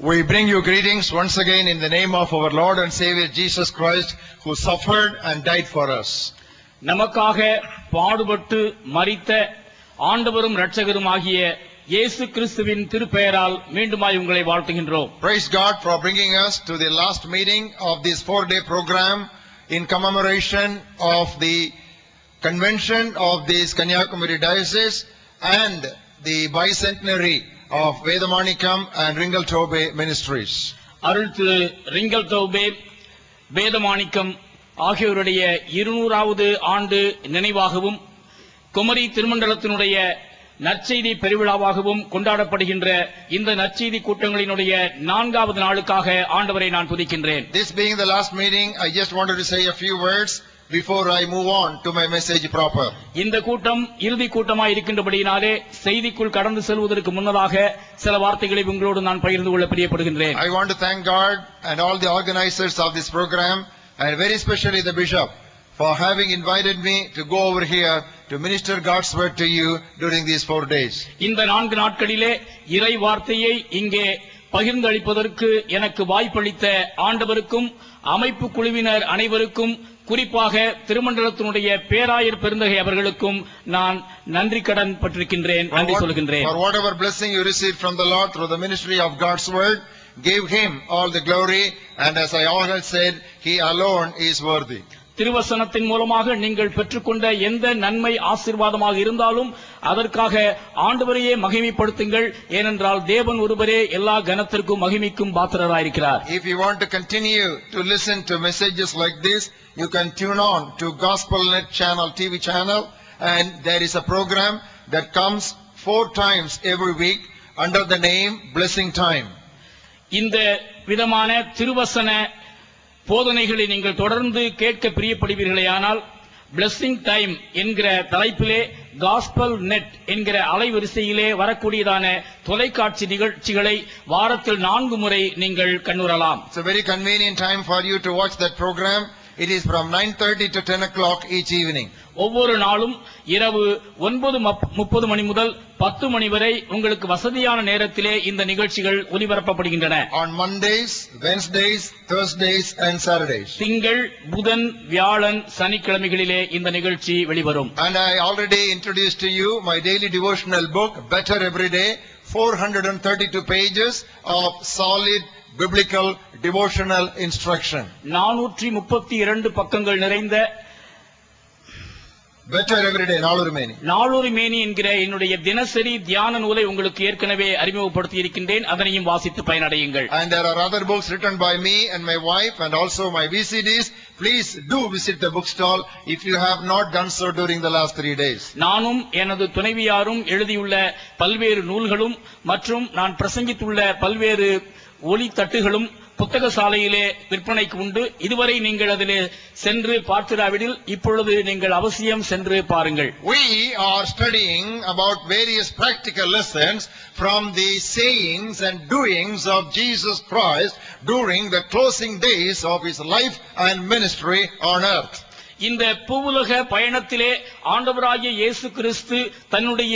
We bring you greetings once again in the name of our Lord and Savior Jesus Christ, who suffered and died for us. நமக்காக பாடுபட்டு மரித்த ஆண்டவரும் இரட்சகருமாகிய இயேசு கிறிஸ்துவின் திருப்பெயரால் மீண்டுமாய் உங்களை வாழ்த்துகின்றோம். Praise God for bringing us to the last meeting of this 4-day program in commemoration of the convention of this Kanyakumari Diocese and the bicentenary of Vedamanikam and Ringal Tobe Ministries. அருள் Thiru Ringeltaube Vedamanickam ஆகியோருடைய 200வது ஆண்டு நினைவாகவும் குமரி திருமண்டலத்தினுடைய நற்செய்தி பெருவிழாவாகவும் கொண்டாடப்படுகின்ற இந்த நற்செய்தி கூட்டங்களினுடைய 4வது நாளுக்காக ஆண்டவரை நான் துதிக்கின்றேன். This being the last meeting, I just wanted to say a few words before I move on to my message proper. இந்த கூட்டம் இறுதி கூட்டமாய் இருக்கின்றபடியினாலே செய்திக்குள் கடந்து செல்வதற்கு முன்னதாக சில வார்த்தைகளை உங்களோடு நான் பகிர்ந்து கொள்ள பிரியப்படுகின்றேன். I want to thank God and all the organizers of this program, and very especially the bishop, for having invited me to go over here to minister God's word to you during these 4 days. இந்த 4 நாட்களிலே இறை வார்த்தையை இங்கே பகிர்ந்தளிப்பதற்கு எனக்கு வாய்ப்பளித்த ஆண்டவருக்கும் அமைப்பு குழுவினர் அனைவருக்கும் குறிப்பாக திருமண்டலத்தினுடைய பேராயர் பெருந்தகை அவர்களுக்கும் நான் நன்றி கடன் பட்டிருக்கின்றேன், நன்றி சொல்கின்றேன். For whatever blessing you received from the Lord through the ministry of God's word, give him all the glory, and as I always said, he alone is worthy. திருவசனத்தின் மூலமாக நீங்கள் பெற்றுக்கொண்ட எந்த நன்மை ஆசீர்வாதமாக இருந்தாலும் அதற்காக ஆண்டவரையே மகிமைப்படுத்துங்கள். ஏனென்றால் தேவன் ஒருவரே எல்லா கனத்திற்கும் மகிமைக்கும் பாத்திரராயிருக்கிறார். If you want to continue to listen to messages like this, you can tune on to GospelNet channel, TV channel, and there is a program that comes 4 times every week under the name Blessing Time. இந்த விதமான திருவசன போதனைகளை நீங்கள் தொடர்ந்து கேட்க பிரியப்படுவீர்களேயானால் blessing time என்கிற தலைப்பிலே gospel net என்கிற அலைவரிசையிலே வரக்கூடியதான தொலைக்காட்சி நிகழ்ச்சிகளை வாரத்தில் 4 முறை நீங்கள் கண்டுறலாம். It's a very convenient time for you to watch that program. It is from 9:30 to 10 o'clock each evening. ஒவ்வொரு நாளும் இரவு 9:30 மணி முதல் 10 மணி வரை உங்களுக்கு வசதியான நேரத்திலே இந்த நிகழ்ச்சிகள் ஒலிபரப்பப்படுகின்றன. On Mondays, Wednesdays, Thursdays and Saturdays. திங்கள், புதன், வியாழன், சனிக்கிழமைகளிலே இந்த நிகழ்ச்சி வெளிவரும். And I already introduced to you my daily devotional book, Better Every Day, 432 pages of solid biblical devotional instruction. 432 பக்கங்கள் நிறைந்த Better Every Day, நாளொரு மேனி என்கிற என்னுடைய தினசரி தியான நூலை உங்களுக்கு ஏற்கனவே அறிமுகப்படுத்தி இருக்கின்றேன். அதனையும் வாசித்து பயனடையுங்கள். And there are other books written by me and my wife and also my VCDs. Please do visit the bookstall if you have not done so during the last 3 days. நானும் எனது துணைவியாரும் எழுதியுள்ள பல்வேறு நூல்களும் மற்றும் நான் பிரசங்கித்துள்ள பல்வேறு ஒளி தட்டுகளும் புத்தக சாலையிலே விற்பனைக்கு உண்டு. இதுவரை நீங்கள் அதிலே சென்று பார்த்திராவிடில் இப்பொழுது நீங்கள் அவசியம் சென்று பாருங்கள். We are studying about various practical lessons from the sayings and doings of Jesus Christ during the closing days of his life and ministry on earth. இந்த பூவுலக பயணத்திலே ஆண்டவராகிய இயேசு கிறிஸ்து தன்னுடைய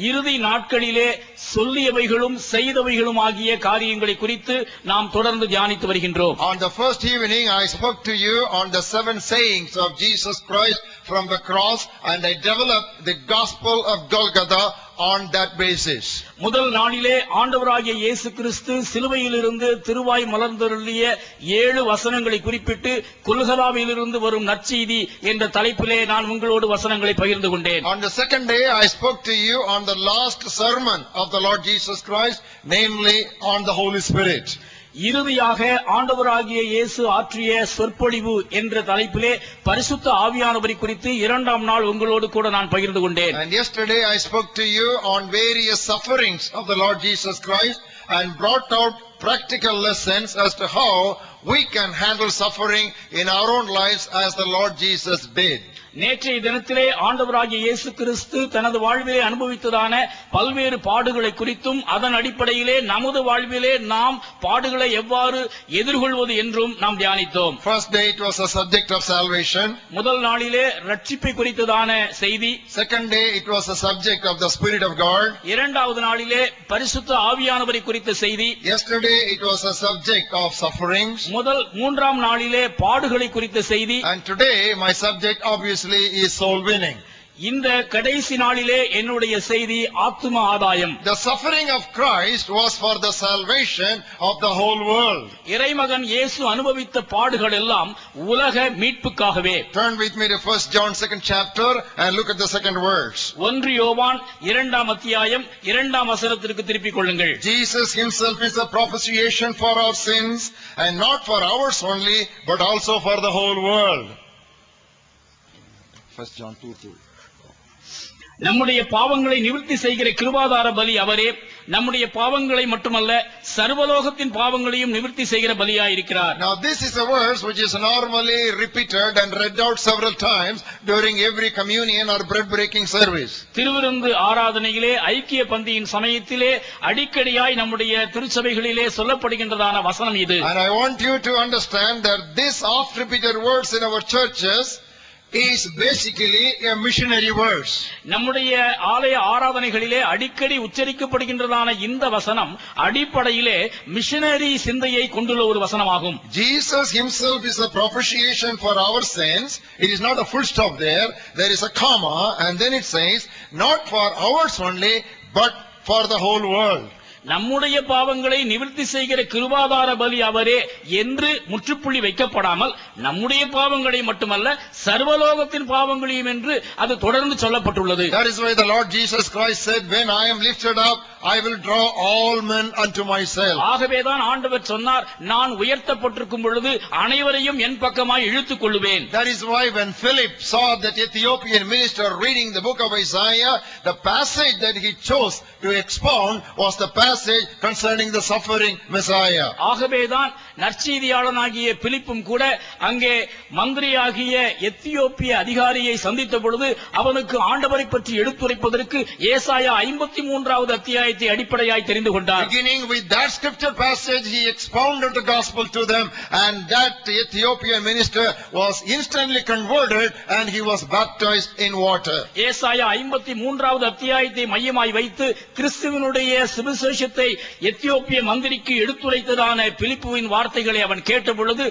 இறுதி நாட்களிலே சொல்லியவைகளும் செய்தவைகளும் ஆகிய காரியங்களை குறித்து நாம் தொடர்ந்து தியானித்து வருகின்றோம். On the first evening I spoke to you on the 7 sayings of Jesus Christ from the cross, and I developed the gospel of Golgotha on that basis. முதல் நாளிலே ஆண்டவராகிய இயேசு கிறிஸ்து சிலுவையிலிருந்து திருவாய் மலர்ந்தருளிய 7 வசனங்களை குறிப்பிட்டு கொல்கதாவிலிருந்து வரும் நற்செய்தி என்ற தலைப்பிலே நான் உங்களோடு வசனங்களை பகிர்ந்து கொண்டேன். On the second day I spoke to you on the last sermon of the Lord Jesus Christ, namely on the Holy Spirit. இறுதியாக ஆண்டவராகிய இயேசு ஆற்றிய சொற்பொழிவு என்ற தலைப்பிலே பரிசுத்த ஆவியானவரை குறித்து 2ஆம் நாள் உங்களோடு கூட நான் பகிர்ந்து கொண்டேன். And yesterday I spoke to you on various sufferings of the Lord Jesus Christ and brought out practical lessons as to how we can handle suffering in our own lives as the Lord Jesus did. நேற்றைய தினத்திலே ஆண்டவராகிய இயேசு கிறிஸ்து தனது வாழ்விலே அனுபவித்ததான பல்வேறு பாடுகளை குறித்தும் அதன் அடிப்படையிலே நமது வாழ்விலே நாம் பாடுகளை எவ்வாறு எதிர்கொள்வது என்றும் நாம் தியானித்தோம். First day it was a subject of salvation. முதல் நாளிலே ரட்சிப்பை குறித்ததான செய்தி. Second day it was a subject of the Spirit of God. இரண்டாவது நாளிலே பரிசுத்த ஆவியானவரை குறித்த செய்தி. Yesterday it was a subject of sufferings. மூன்றாம் நாளிலே பாடுகளை குறித்த செய்தி. And today my subject obviously is soul winning. இந்த கடைசி நாளிலே என்னுடைய செய்தி ஆத்தும ஆதாயம். The suffering of Christ was for the salvation of the whole world. இறைமகன் இயேசு அனுபவித்த பாடுகள் எல்லாம் உலக மீட்புக்காகவே. Turn with me to 1 John 2nd chapter and look at the second verse. 1 யோவான் 2ஆம் அத்தியாயம் 2ஆம் வசனத்திற்கு திருப்பிக் கொள்ளுங்கள். Jesus himself is a propitiation for our sins, and not for ours only, but also for the whole world. 1 John 2:2. நம்முடைய பாவங்களை நிவர்த்தி செய்கிற கிருபாதார பலி அவரே. நம்முடைய பாவங்களை மட்டுமல்ல சர்வலோகத்தின் பாவங்களையும் நிவர்த்தி செய்கிற பலியாயிருக்கிறார். Now this is a verse which is normally repeated and read out several times during every communion or bread breaking service. திருவிருந்து ஆராதனையிலே ஐக்கிய பந்தியின் சமயத்திலே அடிக்கடியாய் நம்முடைய திருச்சபைகளிலே சொல்லப்படுகின்றதான வசனம் இது. And I want you to understand that this oft repeated words in our churches is basically a missionary verse. நம்முடைய ஆலய ஆராதனைகளிலே அடிக்கடி உச்சரிக்கப்படுகின்றதான இந்த வசனம் அடிப்படையிலே மிஷனரி சிந்தையை கொண்டுள்ள ஒரு வசனமாகும். Jesus himself is a propitiation for our sins. It is not a full stop there. There is a comma and then it says not for ours only but for the whole world. நம்முடைய பாவங்களை நிவர்த்தி செய்கிற கிருபாதார பலி அவரே என்று முற்றுப்புள்ளி வைக்கப்படாமல் நம்முடைய பாவங்களை மட்டுமல்ல சர்வலோகத்தின் பாவங்களையும் என்று அது தொடர்ந்து சொல்லப்பட்டுள்ளது. That is why the Lord Jesus Christ said, when I am lifted up, I will draw all men unto myself. ஆகவேதான் ஆண்டவர் சொன்னார், நான் உயர்த்தப்பட்டிருக்கும் பொழுது அனைவரையும் என் பக்கமாய் இழுத்துக் கொள்ளுவேன். That is why when Philip saw that Ethiopian minister reading the book of Isaiah, the passage that he chose to expound was the passage concerning the suffering Messiah. ஆகவேதான் நற்செய்தியாளனாகிய பிலிப்பும் கூட அங்கே மந்திரியாகிய எத்தியோப்பிய அதிகாரியை சந்தித்த பொழுது அவனுக்கு ஆண்டவரை பற்றி எடுத்துரைப்பதற்கு ஏசாயா 53வது அத்தியாயத்தை அடிப்படையாய் தெரிந்து கொண்டார். Beginning with that scripture passage, he expounded the gospel to them, and that Ethiopian minister was instantly converted and he was baptized in water. ஏசாயா 53வது அத்தியாயத்தை மையமாய் வைத்து கிறிஸ்துவினுடைய சுவிசேஷத்தை எத்தியோப்பிய மந்திரிக்கு எடுத்துரைத்ததான பிலிப்புவின் வார்த்தைகளை அவன் கேட்ட பொழுது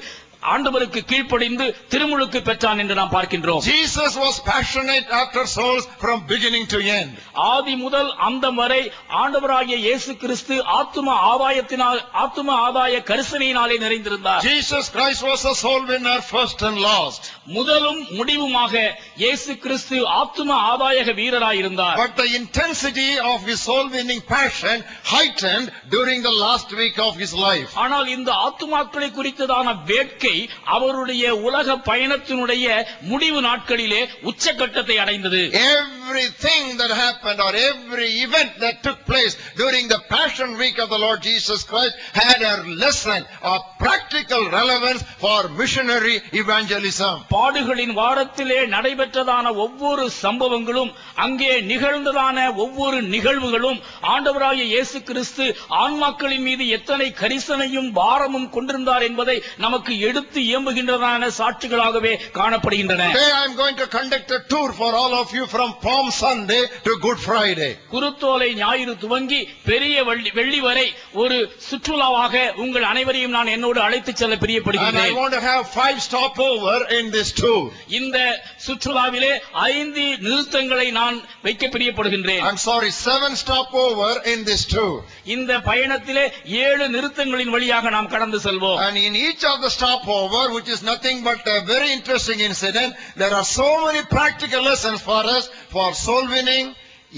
ஆண்டவருக்கு கீழ்ப்படிந்து திருமுழுக்கு பெற்றான் என்று நாம் பார்க்கின்றோம். Jesus was passionate after souls from beginning to end. ஆதி முதல் அந்தம் வரை ஆண்டவராகிய இயேசு கிறிஸ்து ஆத்தும ஆதாய கரிசனையினாலே நிறைந்திருந்தார். Jesus Christ was a soul winner first and last. முதலும் முடிவுமாக இயேசு கிறிஸ்து ஆத்தும ஆதாய வீரராய் இருந்தார். But the intensity of his soul winning passion heightened during the last week of his life. ஆனால் இந்த ஆத்துமாக்களை குறித்ததான வேட்கை அவருடைய உலக பயணத்தினுடைய முடிவு நாட்களிலே உச்சகட்டத்தை அடைந்தது. Everything that happened or every event that took place during the Passion Week of the Lord Jesus Christ had a lesson of practical relevance for missionary evangelism. பாடுகளின் வாரத்திலே நடைபெற்றதான ஒவ்வொரு சம்பவங்களும் அங்கே நிகழ்ந்ததான ஒவ்வொரு நிகழ்வுகளும் ஆண்டவராகிய இயேசு கிறிஸ்து ஆன்மாக்களின் மீது எத்தனை கரிசனையும் பாரமும் கொண்டிருந்தார் என்பதை நமக்கு எடுத்து இயம்புகின்றதான சாட்சிகளாகவே காணப்படுகின்றன. Today I am going to conduct a tour for all of you from Palm Sunday to Good Friday. குருத்தோலை ஞாயிறு துவங்கி பெரிய வெள்ளி வரை ஒரு சுற்றுலாவாக உங்கள் அனைவரையும் நான் என்னோடு அழைத்துச் செல்ல பிரியப்படுகிறேன். And I want to have 5 stopover in this tour. இந்த சுற்றுலாவிலே 5 நிறுத்தங்களை நான் வைக்க பிரியப்படுகின்றேன். I'm sorry, 7 stopover in this tour. இந்த பயணத்திலே 7 நிறுத்தங்களின் வழியாக நாம் கடந்து செல்வோம். And in each of the stopover, which is nothing but a very interesting incident, there are so many practical lessons for us for soul winning,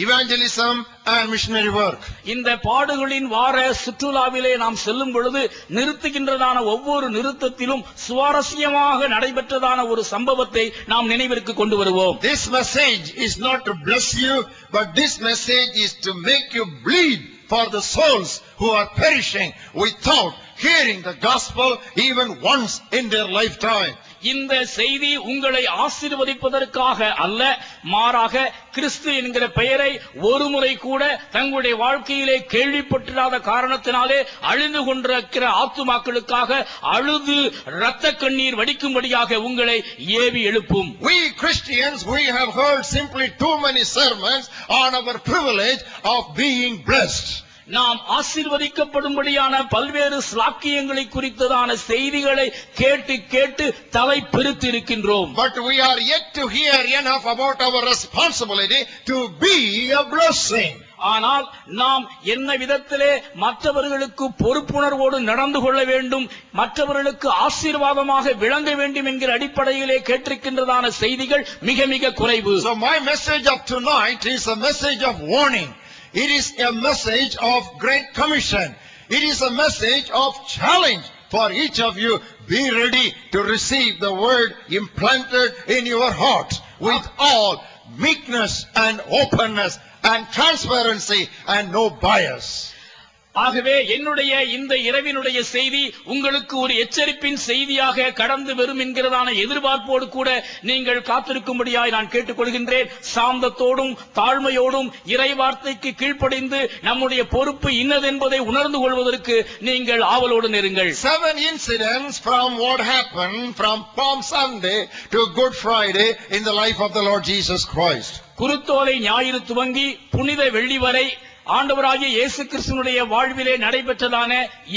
evangelism and missionary work. இந்த பாடுகளின் வார சுற்றுலாவிலே நாம் செல்லும் பொழுது நிறுத்துகின்றதான ஒவ்வொரு நிறுத்தத்திலும் சுவாரஸ்யமாக நடைபெற்றதான ஒரு சம்பவத்தை நாம் நினைவிற்கு கொண்டு வருவோம். This message is not to bless you, but this message is to make you bleed for the souls who are perishing without hearing the gospel even once in their lifetime. இந்த செய்தி உங்களை ஆசீர்வதிப்பதற்காக அல்ல, மாறாக கிறிஸ்து என்கிற பெயரை ஒருமுறை கூட தங்களுடைய வாழ்க்கையிலே கேள்விப்பட்டிராத காரணத்தினாலே அழிந்து கொண்டிருக்கிற ஆத்துமாக்களுக்காக அழுது இரத்த கண்ணீர் வடிக்கும்படியாக உங்களை ஏவி எழுப்பும். We Christians, we have heard simply too many sermons on our privilege of being blessed. நாம் ஆசீர்வதிக்கப்படும்படியான பல்வேறு ஸ்லாக்கியங்களை குறித்ததான செய்திகளை கேட்டு கேட்டு தலை பெருத்து இருக்கின்றோம். But we are yet to hear enough about our responsibility to be a blessing. ஆனால் நாம் என்ன விதத்திலே மற்றவர்களுக்கு பொறுப்புணர்வோடு நடந்து கொள்ள வேண்டும், மற்றவர்களுக்கு ஆசீர்வாதமாக விளங்க வேண்டும் என்கிற அடிப்படையிலே கேட்டிருக்கின்றதான செய்திகள் மிக மிக குறைவு. So my message of tonight is a message of warning. It is a message of great commission. It is a message of challenge for each of you. Be ready to receive the word implanted in your heart with all meekness and openness and transparency and no bias. ஆகவே என்னுடைய இந்த இரவினுடைய செய்தி உங்களுக்கு ஒரு எச்சரிப்பின் செய்தியாக கடந்து வரும் என்கிறதான எதிர்பார்ப்போடு கூட நீங்கள் காத்திருக்கும்படியாய் நான் கேட்டுக்கொள்கின்றேன். சாந்தத்தோடும் தாழ்மையோடும் இறை வார்த்தைக்கு கீழ்ப்படிந்து நம்முடைய பொறுப்பு இன்னதென்பதை உணர்ந்து கொள்வதற்கு நீங்கள் ஆவலோடு நெருங்கள். 7 incidents from what happened from Palm Sunday to Good Friday in the life of the Lord Jesus Christ. குருத்தோலை ஞாயிறு துவங்கி புனித வெள்ளி வரை ஆண்டவராகிய இயேசு கிறிஸ்துவினுடைய வாழ்விலே நடைபெற்றதான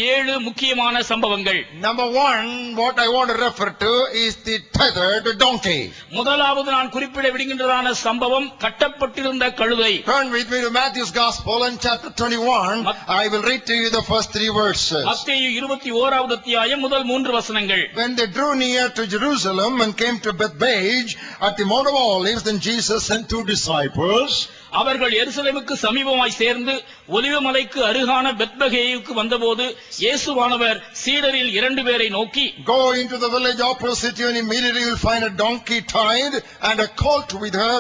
7 முக்கியமான சம்பவங்கள். Number 1, what I want to refer to is the tethered donkey. முதலாவது நான் குறிப்பிட விடுகின்றதான சம்பவம் கட்டப்பட்டிருந்த கழுதை. Turn with me to Matthew's Gospel in chapter 21. I will read to you the first 3 verses. மத்தேயு 21வது அத்தியாயம் முதல் 3 வசனங்கள். When they drew near to Jerusalem and came to Bethphage at the Mount of Olives, then Jesus sent 2 disciples. அவர்கள் எருசலேமுக்கு சமீபமாய் சேர்ந்து ஒலிவமலைக்கு அருகான பெத்பகேயுக்கு வந்தபோது இயேசுவானவர் சீடரில் 2 பேரை நோக்கி, Go into the village opposite you and immediately you will find a donkey tied and a colt with her.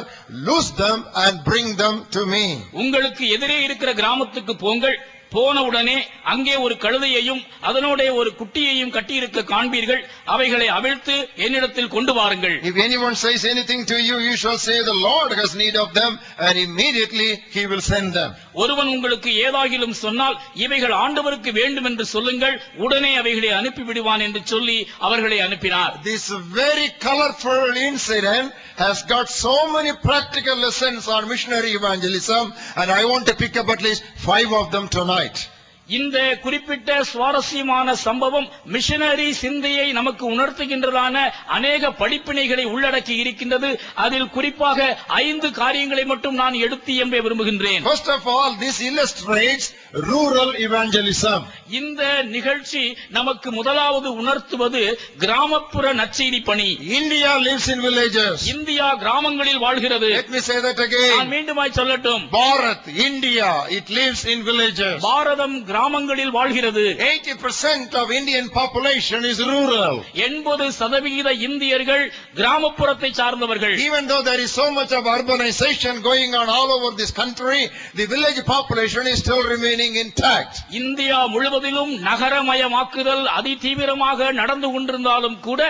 Loose them and bring them to me. உங்களுக்கு எதிரே இருக்கிற கிராமத்துக்கு போங்கள். போனவுடனே அங்கே ஒரு கழுதையையும் அதனோட ஒரு குட்டியையும் கட்டியிருக்க காண்பீர்கள். அவைகளை அவிழ்த்து என்னிடத்தில் கொண்டு வாருங்கள். If anyone says anything to you, you shall say the Lord has need of them, and immediately he will send them. ஒருவன் உங்களுக்கு ஏதாகிலும் சொன்னால் இவைகள் ஆண்டவருக்கு வேண்டும் என்று சொல்லுங்கள், உடனே அவைகளை அனுப்பி விடுவான் என்று சொல்லி அவர்களை அனுப்பினார். This very colorful incident has got so many practical lessons on missionary evangelism, and I want to pick up at least 5 of them tonight. இந்த குறிப்பிட்ட சுவாரஸ்யமான சம்பவம் மிஷனரி சிந்தையை நமக்கு உணர்த்துகின்றதான அநேக படிப்பினைகளை உள்ளடக்கி இருக்கின்றது. அதில் குறிப்பாக 5 காரியங்களை மட்டும் நான் எடுத்து எம்ப விரும்புகின்றேன். First of all, this illustrates rural evangelism. இந்த நிகழ்ச்சி நமக்கு முதலாவது உணர்த்துவது கிராமப்புற நற்செய்தி பணி. India lives in villages. India கிராமங்களில் வாழ்கிறது. Let me say that again. நான் மீண்டுமாய் சொல்லட்டும். Bharat, India, it lives in villages. பாரதம் கிராமங்களில் வாழ்கிறது. 80% of Indian population is rural. 80% இந்தியர்கள் கிராமப்புறத்தை சார்ந்தவர்கள். Even though there is so much of urbanization going on all over this country, the village population is still remaining intact. India முழுவதிலும் நகரமயமாக்குதல் அதிதீவிரமாக நடந்து கொண்டிருந்தாலும் கூட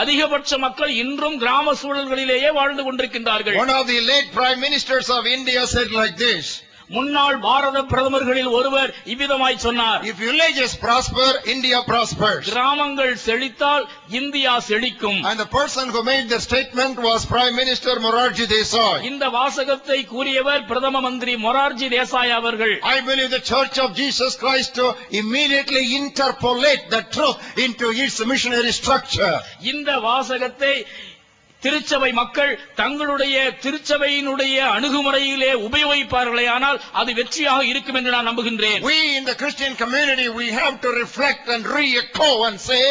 அதிகபட்ச மக்கள் இன்றும் கிராம சூழல்களிலேயே வாழ்ந்து கொண்டிருக்கின்றார்கள். One of the late prime ministers of India said like this. முன்னாள் பாரத பிரதமர்களில் ஒருவர் இவ்விதமாய் சொன்னார். If villages prosper, India prospers. கிராமங்கள் செழித்தால் இந்தியா செழிக்கும். And the person who made the statement was Prime Minister Morarji Desai. இந்த வாசகத்தை கூறியவர் பிரதம மந்திரி மொரார்ஜி தேசாய் அவர்கள். I believe the Church of Jesus Christ to immediately interpolate the truth into its missionary structure. இந்த வாசகத்தை திருச்சபை மக்கள் தங்களுடைய திருச்சபையினுடைய அணுகுமுறையிலே உபயோகிப்பார்களே ஆனால் அது வெற்றியாக இருக்கும் என்று நான் நம்புகின்றேன். We in the Christian community, we have to reflect and re-echo and say,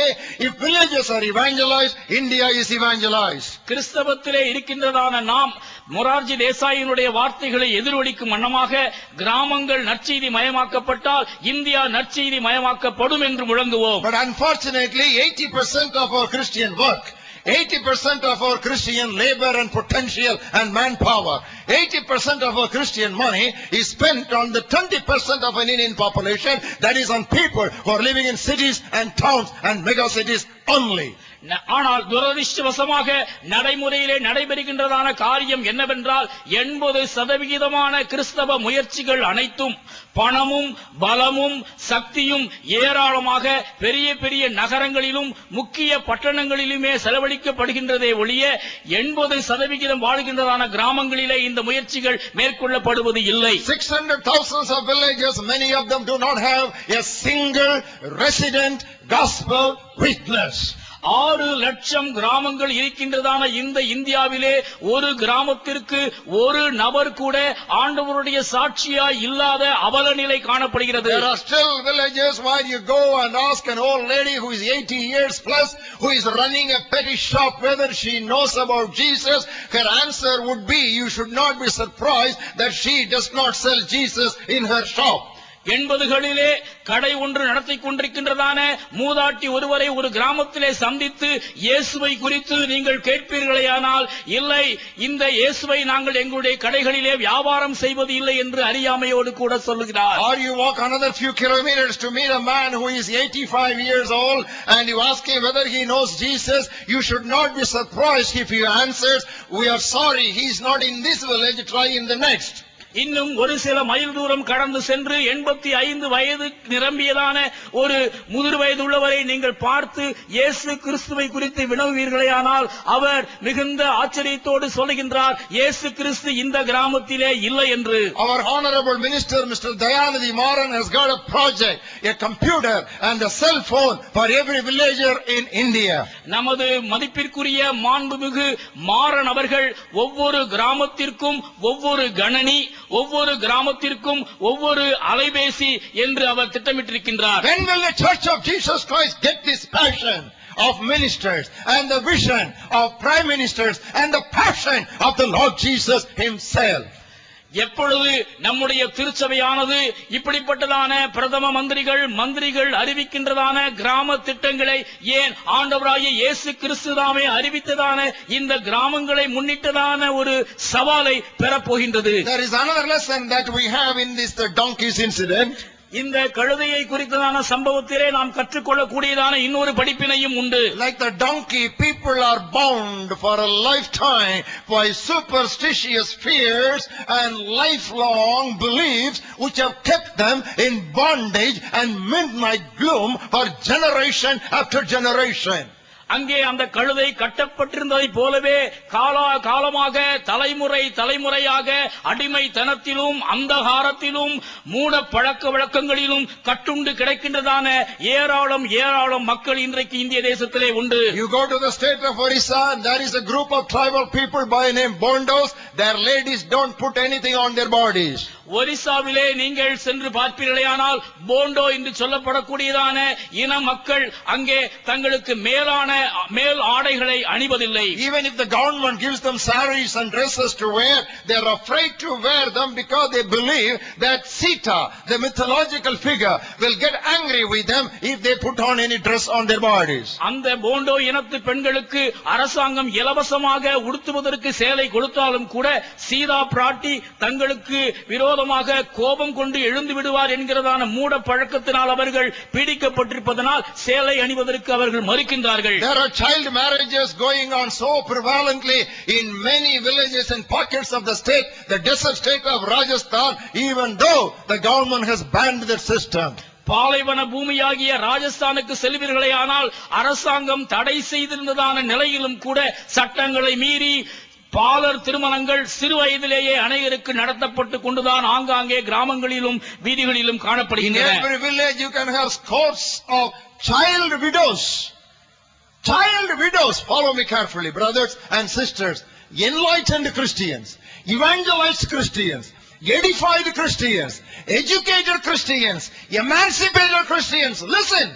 if villages are evangelized, India is evangelized. கிறிஸ்தவத்திலே இருக்கின்றதான நாம் மொரார்ஜி தேசாயினுடைய வார்த்தைகளை எதிரொலிக்கும் வண்ணமாக கிராமங்கள் நற்செய்தி மயமாக்கப்பட்டால் இந்தியா நற்செய்தி மயமாக்கப்படும் என்று முழங்குவோம். But unfortunately, 80% of our Christian work, 80% of our Christian labor and potential and manpower, 80% of our Christian money is spent on the 20% of an Indian population, that is on people who are living in cities and towns and mega cities only. ஆனால் துரதிர்ஷ்டவசமாக நடைமுறையிலே நடைபெறுகின்றதான காரியம் என்னவென்றால் 80% கிறிஸ்தவ முயற்சிகள் அனைத்தும் பணமும் பலமும் சக்தியும் ஏராளமாக பெரிய பெரிய நகரங்களிலும் முக்கிய பட்டணங்களிலுமே செலவழிக்கப்படுகின்றதே ஒழிய 80% வாழ்கின்றதான கிராமங்களிலே இந்த முயற்சிகள் மேற்கொள்ளப்படுவது இல்லை. 600,000 of villages, many of them do not have a single resident gospel witness. 6 லட்சம் கிராமங்கள் இருக்கின்றதான இந்த இந்தியாவிலே ஒரு கிராமத்திற்கு ஒரு நபர் கூட ஆண்டவருடைய சாட்சியாய் இல்லாத அவல நிலை காணப்படுகிறது. There are still villages where you go and ask an old lady who is 80 years plus, who is running a petty shop, whether she knows about Jesus. Her answer would be, you should not be surprised that she does not sell Jesus in her shop. 80களிலே கடை ஒன்று நடத்திக் கொண்டிருக்கின்றதான மூதாட்டி ஒருவரை ஒரு கிராமத்திலே சந்தித்து இயேசுவை குறித்து நீங்கள் கேட்பீர்களேயானால், இல்லை, இந்த இயேசுவை நாங்கள் எங்களுடைய கடைகளிலே வியாபாரம் செய்வது இல்லை என்று அறியாமையோடு கூட சொல்லுகிறார். Or you walk another few kilometers to meet a man who is 85 years old and you ask him whether he knows Jesus. You should not be surprised if he answers, we are sorry, he is not in this village, try in the next. இன்னும் ஒரு சில mile தூரம் கடந்து சென்று 85 வயது நிரம்பியதான ஒரு முதிர் வயது உள்ளவரை நீங்கள் பார்த்து இயேசு கிறிஸ்துவை குறித்து வினவுவீர்களேயானால், அவர் மிகுந்த ஆச்சரியத்தோடு சொல்லுகின்றார், இயேசு கிறிஸ்து இந்த கிராமத்திலே இல்லை என்று. Our honorable minister Mr. Dayanidhi Maran has got a project, a computer and a cell phone for every villager in India. நமது மதிப்பிற்குரிய மாண்புமிகு மாறன் அவர்கள் ஒவ்வொரு கிராமத்திற்கும் ஒவ்வொரு கணனி, ஒவ்வொரு கிராமத்திற்கும் ஒவ்வொரு அலைபேசி என்று அவர் திட்டமிட்டிருக்கின்றார். When will the Church of Jesus Christ get this passion of ministers and the vision of prime ministers and the passion of the Lord Jesus himself? எப்பொழுது நம்முடைய திருச்சபையானது இப்படிப்பட்டதான பிரதம மந்திரிகள் அறிவிக்கின்றதான கிராம திட்டங்களை, ஏன் ஆண்டவராகிய இயேசு கிறிஸ்துதாமே அறிவித்ததான இந்த கிராமங்களை முன்னிட்டதான ஒரு சவாலை பெறப்போகின்றது? There is another lesson that we have in this donkeys incident. இந்த கழுதையை குறித்ததான சம்பவத்திலே நாம் கற்றுக்கொள்ளக்கூடியதான இன்னொரு படிப்பினையும் உண்டு. Like the donkey, people are bound for a lifetime by superstitious fears and lifelong beliefs which have kept them in bondage and midnight gloom for generation after generation. அங்கே அந்த கழுதை கட்டப்பட்டிருந்ததை போலவே காலமாக தலைமுறையாக அடிமைத்தனத்திலும் அந்தகாரத்திலும் மூட பழக்க வழக்கங்களிலும் கட்டுண்டு கிடைக்கின்றதான ஏராளம் மக்கள் இன்றைக்கு இந்திய தேசத்திலே உண்டு. You go to the state of Orissa and there is a group of tribal people by name Bondos. Their ladies don't put anything on their bodies. ஒரிசாவிலே நீங்கள் சென்று பார்ப்பீர்களேயானால் போண்டோ என்று சொல்லப்படக்கூடியதான இன மக்கள் அங்கே தங்களுக்கு மேல் ஆடைகளை அணிவதில்லை. Even if the government gives them saris and dresses to wear, they are afraid to wear them because they believe that Sita, the mythological figure, will get angry with them if they put on any dress on their bodies. அந்த போண்டோ இனத்து பெண்களுக்கு அரசாங்கம் இலவசமாக உடுத்துவதற்கு சேலை கொடுத்தாலும் கூட சீதா பிராட்டி தங்களுக்கு விரோதமாக கோபம் கொண்டு எழுந்து விடுவார் என்கிறதான மூட பழக்கத்தினால் அவர்கள் பீடிக்கப்பட்டிருப்பதனால் சேலை அணிவதற்கு அவர்கள் மறுக்கின்றார்கள். There are child marriages going on so prevalently in many villages and pockets of the state, the desert state of Rajasthan, even though the government has banned the system. பாலைவன பூமியாகிய ராஜஸ்தானுக்கு செல்வீர்களே, ஆனால் அரசாங்கம் தடை செய்திருந்ததான நிலையிலும் கூட சட்டங்களை மீறி பாலர் திருமணங்கள் சிறு வயதிலேயே அனைவருக்கு நடத்தப்பட்டுக் கொண்டுதான் ஆங்காங்கே கிராமங்களிலும் வீதிகளிலும் காணப்படுகின்றன. In every village you can have scores of child widows. Child widows, follow me carefully, brothers and sisters. Enlightened Christians, evangelized Christians, edified Christians, educated Christians, emancipated Christians, listen.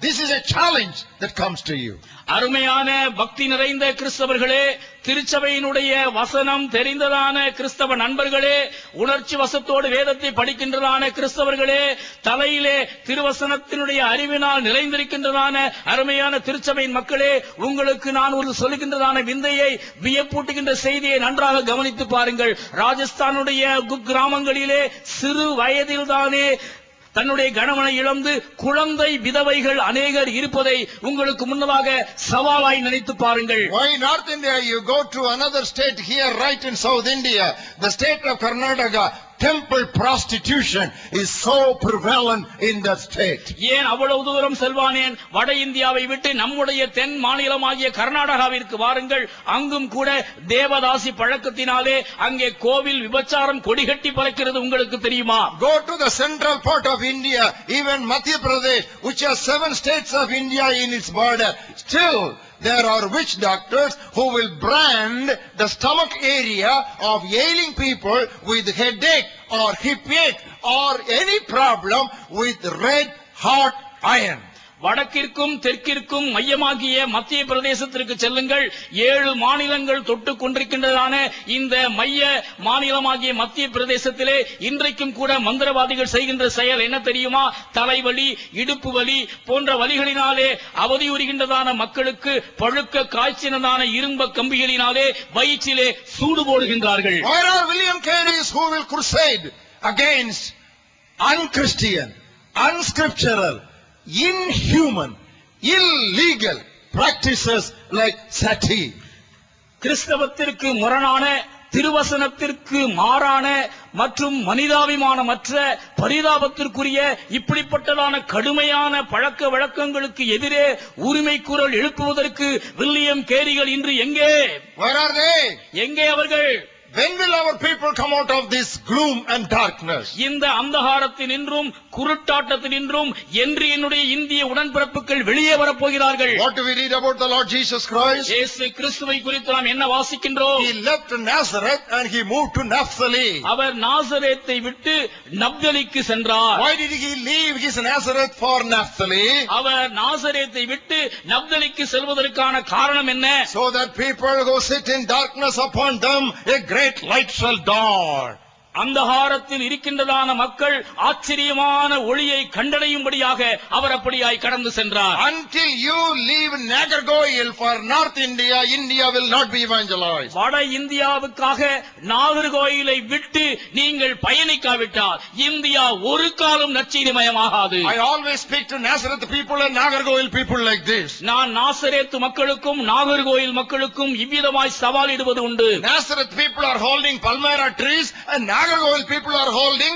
This is a challenge that comes to you. அருமையான பக்தி நிறைந்த கிறிஸ்தவர்களே, திருச்சபையினுடைய வசனம் தெரிந்ததான கிறிஸ்தவ நண்பர்களே, உணர்ச்சி வசத்தோடு வேதத்தை படிக்கின்றதான கிறிஸ்தவர்களே, தலையிலே திருவசனத்தினுடைய அறிவினால் நிறைந்திருக்கின்றதான அருமையான திருச்சபையின் மக்களே, உங்களுக்கு நான் ஒரு சொல்லுகின்றதான விந்தையை, வியப்பூட்டுகின்ற செய்தியை நன்றாக கவனித்து பாருங்கள். ராஜஸ்தானுடைய குக்கிராமங்களிலே சிறு வயதில்தானே தன்னுடைய கணவனை இழந்து குழந்தை விதவைகள் அநேகர் இருப்பதை உங்களுக்கு முன்னதாக சவாலாய் நினைத்து பாருங்கள். Why North India? You go to another state here, right in South India, the state of Karnataka. Temple prostitution is so prevalent in that state. ஏன் அவ்வளவு தூரம் செல்வானேன்? வட இந்தியாவை விட்டு நம்முடைய தென் மாநிலமாகிய கர்நாடகாவிற்கு வாருங்கள். அங்கும் கூட தேவதாசி பழக்கத்தினாலே அங்கே கோவில் விபச்சாரம் கொடிகட்டி பறக்கிறது. உங்களுக்கு தெரியுமா? Go to the central part of India, even Madhya Pradesh, which has 7 states of India in its border. Still, there are witch doctors who will brand the stomach area of ailing people with headache or hip ache or any problem with red hot iron. வடக்கிற்கும் தெற்கிற்கும் மையமாகிய மத்திய பிரதேசத்திற்கு செல்லுங்கள். 7 மாநிலங்கள் தொட்டுக் கொண்டிருக்கின்றதான இந்த மைய மாநிலமாகிய மத்திய பிரதேசத்திலே இன்றைக்கும் கூட மந்திரவாதிகள் செய்கின்ற செயல் என்ன தெரியுமா? தலைவலி, இடுப்பு வலி போன்ற வலிகளினாலே அவதியுறுகின்றதான மக்களுக்கு பழுக்க காய்ச்சினதான இரும்ப கம்பிகளினாலே வயிற்றிலே சூடு போடுகின்றார்கள். Where are William Carey's who will crusade against unchristian, unscriptural, inhuman, illegal practices like sati? கிறிஸ்தவத்திற்கு முரணான, திருவசனத்திற்கு மாறான மற்றும் மனிதாபிமானமற்ற பரிதாபத்திற்குரிய இப்படிப்பட்டதான கடுமையான பழக்க வழக்கங்களுக்கு எதிரே உரிமை குரல் எழுப்புவதற்கு வில்லியம் கேரிகள் இன்று எங்கே? Where are they? எங்கே அவர்கள்? When will our people come out of this gloom and darkness? இந்த அந்தகாரத்தினின்றும் குருட்டாட்டத்தினின்றும் என்று என்னுடைய இந்திய உடன்பிறப்புகள் வெளியே வரப்போகிறார்கள். What do we read about the Lord Jesus Christ? இயேசு கிறிஸ்துவை குறித்து நாம் என்ன வாசிக்கின்றோம்? He left Nazareth and he moved to Naphtali. அவர் நாசரேத்தை விட்டு நப்தலிக்கு சென்றார். Why did he leave his Nazareth for Naphtali? அவர் நாசரேத்தை விட்டு நப்தலிக்கு செல்வதற்கான காரணம் என்ன? So that people who sit in darkness upon them a great light shall dawn. அந்தகாரத்தில் இருக்கின்றதான மக்கள் ஆச்சரியமான ஒளியை கண்டடையும்படியாக அவர் அப்படியாய் கடந்து சென்றார். Until you leave Nagargoil for North India, India will not be evangelized. வட இந்தியாவுக்காக நாகர்கோயிலை விட்டு நீங்கள் பயணிக்காவிட்டால் இந்தியா ஒரு காலம் நற்செய்திமயமாகாது. I always speak to Nazareth people and Nagargoil people like this. நான் நாசரேத்து மக்களுக்கும் நாகர்கோயில் மக்களுக்கும் இவ்விதமாய் சவாலிடுவது உண்டு. Nazareth people are holding palmyra trees and Nagargoil people are holding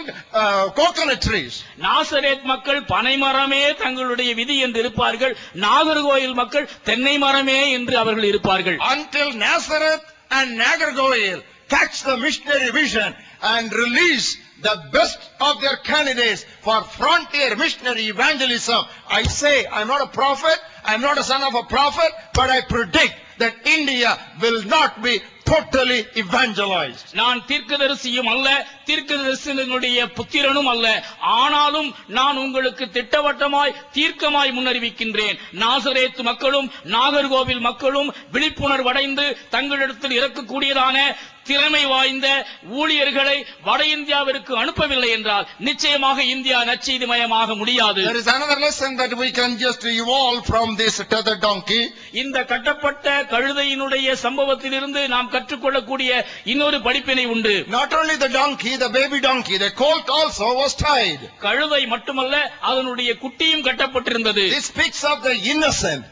coconut trees. Nazareth மக்கள் பனைமரமே தங்களுடைய விதி என்று இருப்பார்கள். நாகர்கோயில் மக்கள் தென்னை மரமே என்று அவர்கள் இருப்பார்கள். Until Nazareth and Nagargoil catch the missionary vision and release the best of their candidates for frontier missionary evangelism. I say, I'm not a prophet, I'm not a son of a prophet, but I predict that India will not be totally evangelized. நான் தீர்க்கதரிசியும் அல்ல, தீர்க்கதரிசியினுடைய புத்திரனும் அல்ல. ஆனாலும் நான் உங்களுக்கு திட்டவட்டமாய் தீர்க்கமாய் முன்னறிவிக்கின்றேன். நாசரேத்து மக்களும் நாகர்கோவில் மக்களும் விழிப்புணர்வடைந்து தங்களிடத்தில் இறக்கக்கூடியதான திறமை வாய்ந்த ஊழியர்களை வட இந்தியாவிற்கு அனுப்பவில்லை என்றால் நிச்சயமாக இந்தியா நற்செய்திமயமாக முடியாது. There is another lesson that we can just evolve from this tethered donkey. இந்த கட்டப்பட்ட கழுதையினுடைய சம்பவத்திலிருந்து நாம் கற்றுக்கொள்ளக்கூடிய இன்னொரு படிப்பினை உண்டு. Not only the donkey, the baby donkey, the colt also was tied. கழுதை மட்டுமல்ல, அதனுடைய குட்டியும் கட்டப்பட்டிருந்தது. This speaks of the innocent,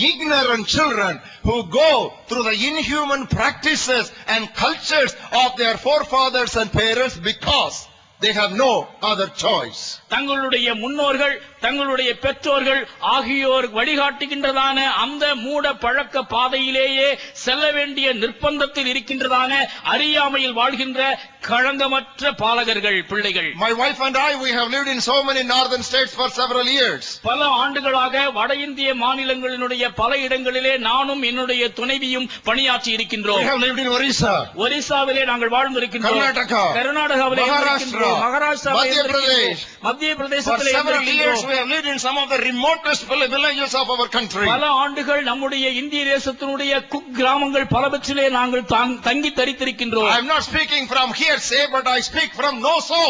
ignorant children who go through the inhuman practices and cultures of their forefathers and parents because they have no other choice. தங்களுடைய முன்னோர்கள், தங்களுடைய பெற்றோர்கள் ஆகியோர் வழிகாட்டுகின்றதான அந்த மூட பழக்க பாதையிலேயே செல்ல வேண்டிய நிர்பந்தத்தில் இருக்கின்றதான அறியாமையில் வாழ்கின்ற களங்கமற்ற பாலகர்கள், பிள்ளைகள். My wife and I, we have lived in so many northern states for several years. பல ஆண்டுகளாக வட இந்திய மாநிலங்களினுடைய பல இடங்களிலே நானும் என்னுடைய துணைவியும் பணியாற்றி இருக்கின்றோம். We have lived in Orissa, ஒரிசாவிலே நாங்கள் வாழ்ந்திருக்கின்றோம். Karnataka, கர்நாடகாவிலே Maharashtra, மகாராஷ்டிராவிலே Madhya Pradesh. மத்திய For பிரதேசத்திலே several years we have lived in some of the remotest villages of our country. பல ஆண்டுகள் நம்முடைய இந்திய தேசத்தினுடைய குக் கிராமங்கள் பலவற்றிலே நாங்கள் தங்கி தரித்திருக்கின்றோம். I am not speaking from hearsay, but I speak from know-so.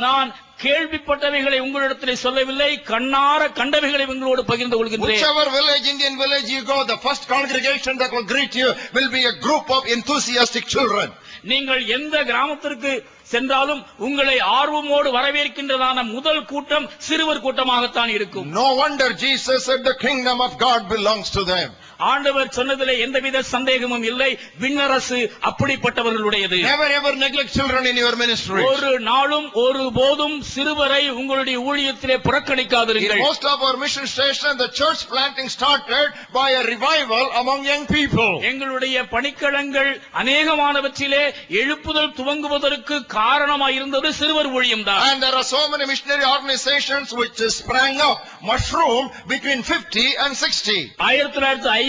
நான் கேள்விப்பட்டவைகளை உங்களிடத்திலே சொல்லவில்லை, கண்ணார கண்டவைகளை உங்களோடு பகிர்ந்து கொள்கின்றேன். Whichever village, Indian village you go, the first congregation that will greet you will be a group of enthusiastic children. நீங்கள் எந்த கிராமத்திற்கு சென்றாலும் உங்களை ஆர்வமோடு வரவேற்கின்றதான முதல் கூட்டம் சிறுவர் கூட்டமாகத்தான் இருக்கும். No wonder Jesus said the kingdom of God belongs to them. ஆண்டவர் சொன்னதிலே எந்தவித சந்தேகமும் இல்லை, விண்ணரசு அப்படிப்பட்டவர்களுடையது. Never ever neglect children in your ministry. ஒரு நாளும் ஒரு போதும் சிறுவரை உங்களுடைய ஊழியத்திலே புறக்கணிக்காதிருங்கள். In most of our mission stations, the church planting started by a revival among young people. எங்களுடைய பணிக்களங்கள் அநேகமானவற்றிலே எழுப்புதல் துவங்குவதற்கு காரணமாக இருந்தது சிறுவர் ஊழியம்தான். And there are so many missionary organizations which sprang up, mushroom between 50 and 60.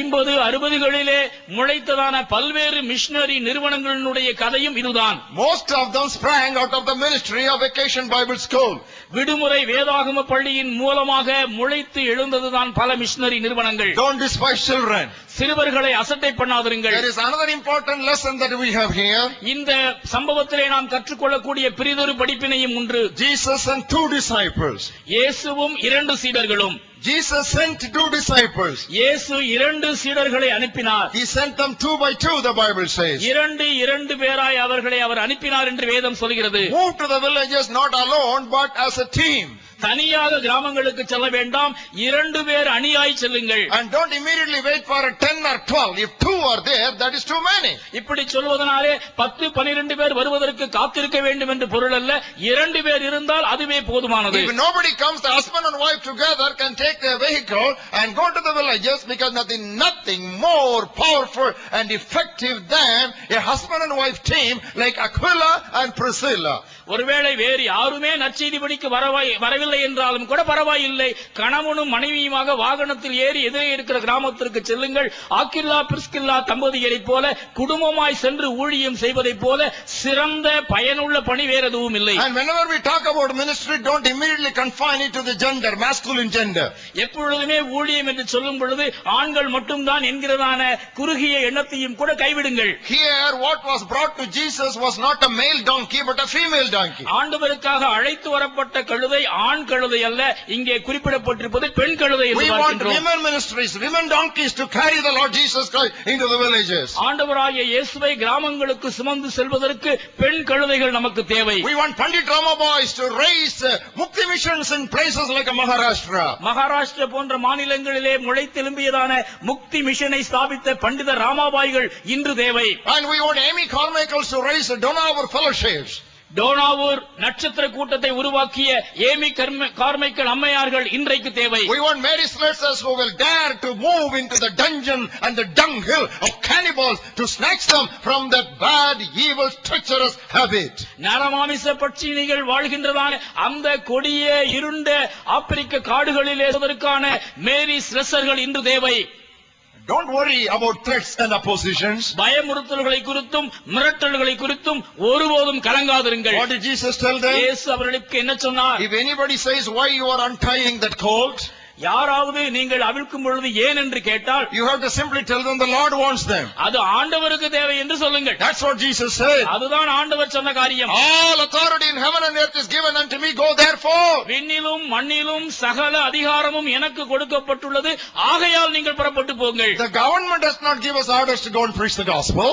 1950-60களிலே முளைத்ததான பல்வேறு மிஷனரி நிறுவனங்களினுடைய கதையும் இதுதான். Most of them sprang out of the ministry of Vacation Bible School. விடுமுறை வேதாகம பள்ளியின் மூலமாக முளைத்து எழுந்ததுதான் பல மிஷனரி நிறுவனங்கள். Don't despise children. சிறுவர்களை அசட்டை பண்ணாதிருங்கள். There is another important lesson that we have here. இந்த சம்பவத்திலே நாம் கற்றுக்கொள்ளக்கூடிய பிரிதொரு படிப்பினையும் உண்டு. Jesus sent 2 disciples. இயேசுவும் 2 சீடர்களும். Jesus sent 2 disciples. இயேசு 2 சீடர்களை அனுப்பினார். He sent them 2 by 2, the Bible says. 2 பேராய் அவர்களை அவர் அனுப்பினார் என்று வேதம் சொல்கிறது. Move to the villages not alone but as a team. தனியாக கிராமங்களுக்கு செல்ல வேண்டாம், 2 பேர் அணியாய் செல்லுங்கள். And don't immediately wait for a 10 or 12. If 2 are there, that is too many. இப்படி சொல்வதனாலே 10-12 பேர் வருவதற்கு காத்திருக்க வேண்டும் என்று பொருள் அல்ல. 2 பேர் இருந்தால் அதுவே போதுமானது. If nobody comes, the husband and wife together can take their vehicle and go to the villages, because nothing more powerful and effective than a husband and wife team like Aquila and Priscilla. ஒருவேளை வேறு யாருமே நற்செய்தி படிக்க வரவில்லை என்றாலும் கூட பரவாயில்லை, கணவனும் மனைவியுமாக வாகனத்தில் ஏறி எதிரே இருக்கிற கிராமத்திற்கு செல்லுங்கள். ஆக்கில்லா பிரிஸ்கில்லா தம்பதியரைப் போல குடும்பமாய் சென்று ஊழியம் செய்வதைப் போல சிறந்த பயனுள்ள பணி வேறு எதுவும் இல்லை. And whenever we talk about ministry, don't immediately confine it to the gender, masculine gender. எப்பொழுதுமே ஊழியம் என்று சொல்லும் பொழுது ஆண்கள் மட்டும்தான் என்கிறதான குறுகிய எண்ணத்தையும் கூட கைவிடுங்கள். Here what was brought to Jesus was not a male donkey but a female donkey. ஆண்டவருக்காக அழைத்து வரப்பட்ட கழுதை ஆண் கழுதை அல்ல, இங்கே குறிப்பிடப்பட்டிருப்பது பெண் கழுதை என்று பார்க்கின்றோம். We want women ministries, women donkeys to carry the Lord Jesus Christ into the villages. ஆண்டவராகிய இயேசுவை கிராமங்களுக்கு சுமந்து செல்வதற்கு பெண் கழுதைகள் நமக்கு தேவை. We want Pandit Rama boys to raise Mukti missions in places like Maharashtra. Maharashtra போன்ற மாநிலங்களிலே முளைத்தெழும்பியதான முக்தி மிஷனை ஸ்தாபித்த பண்டித ராமாபாய்கள் இன்று தேவை. And we want Amy Carmichaels to raise Donauer fellowships. Dohnavur நட்சத்திர கூட்டத்தை உருவாக்கிய ஏமி கார்மைக்கல் அம்மையார்கள் இன்றைக்கு தேவை. We want Mary Slessors who will dare to move into the dungeon and the dunghill of cannibals to snatch them from that bad, evil, treacherous habit. நரமாமிச பட்சிணிகள் வாழ்கின்றதான அந்த கொடிய இருண்ட ஆப்பிரிக்க காடுகளிலே அதற்கான மேரி ஸ்லெசர்கள் இன்று தேவை. Don't worry about threats and oppositions. பயமுறுத்தல்களை குறித்தும் மிரட்டல்களை குறித்தும் ஒருபோதும் கலங்காதிருங்கள். What did Jesus tell them? இயேசு அவர்களுக்கு என்ன சொன்னார்? If anybody says why you are untying that colt, யாராவது நீங்கள் அவிழ்க்கும் பொழுது ஏன் என்று கேட்டால், you have to simply tell them the Lord wants them. அது ஆண்டவருக்கு தேவை என்று சொல்லுங்கள். That's what Jesus said. அதுதான் ஆண்டவர் சொன்ன காரியம். All authority in heaven and earth is given unto me, go therefore. விண்ணிலும் மண்ணிலும் சகல அதிகாரமும் எனக்கு கொடுக்கப்பட்டுள்ளது, ஆகையால் நீங்கள் புறப்பட்டு போங்கள். The government does not give us orders to go and preach the gospel.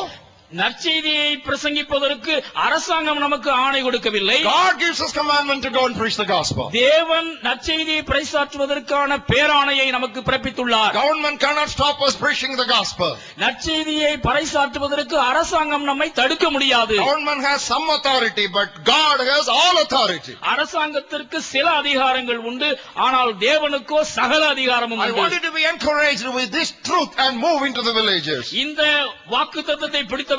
நற்செய்தியை பிரசங்கிப்பதற்கு அரசாங்கம் நமக்கு ஆணை கொடுக்கவில்லை. God gives us commandment to go and preach the gospel. தேவன் நற்செய்தியை பறைசாற்றுவதற்கான பேராணையை நமக்கு பிறப்பித்துள்ளார். Government cannot stop us preaching the gospel. நற்செய்தியை பறைசாற்றுவதற்கு அரசாங்கம் நம்மை தடுக்க முடியாது. Government has some authority, but God has all authority. அரசாங்கத்திற்கு சில அதிகாரங்கள் உண்டு, ஆனால் தேவனுக்கோ சகல அதிகாரமும் I உண்டு. want you to be encouraged with this truth and move into the villages. இந்த வாக்குத்தத்தத்தை பிடித்த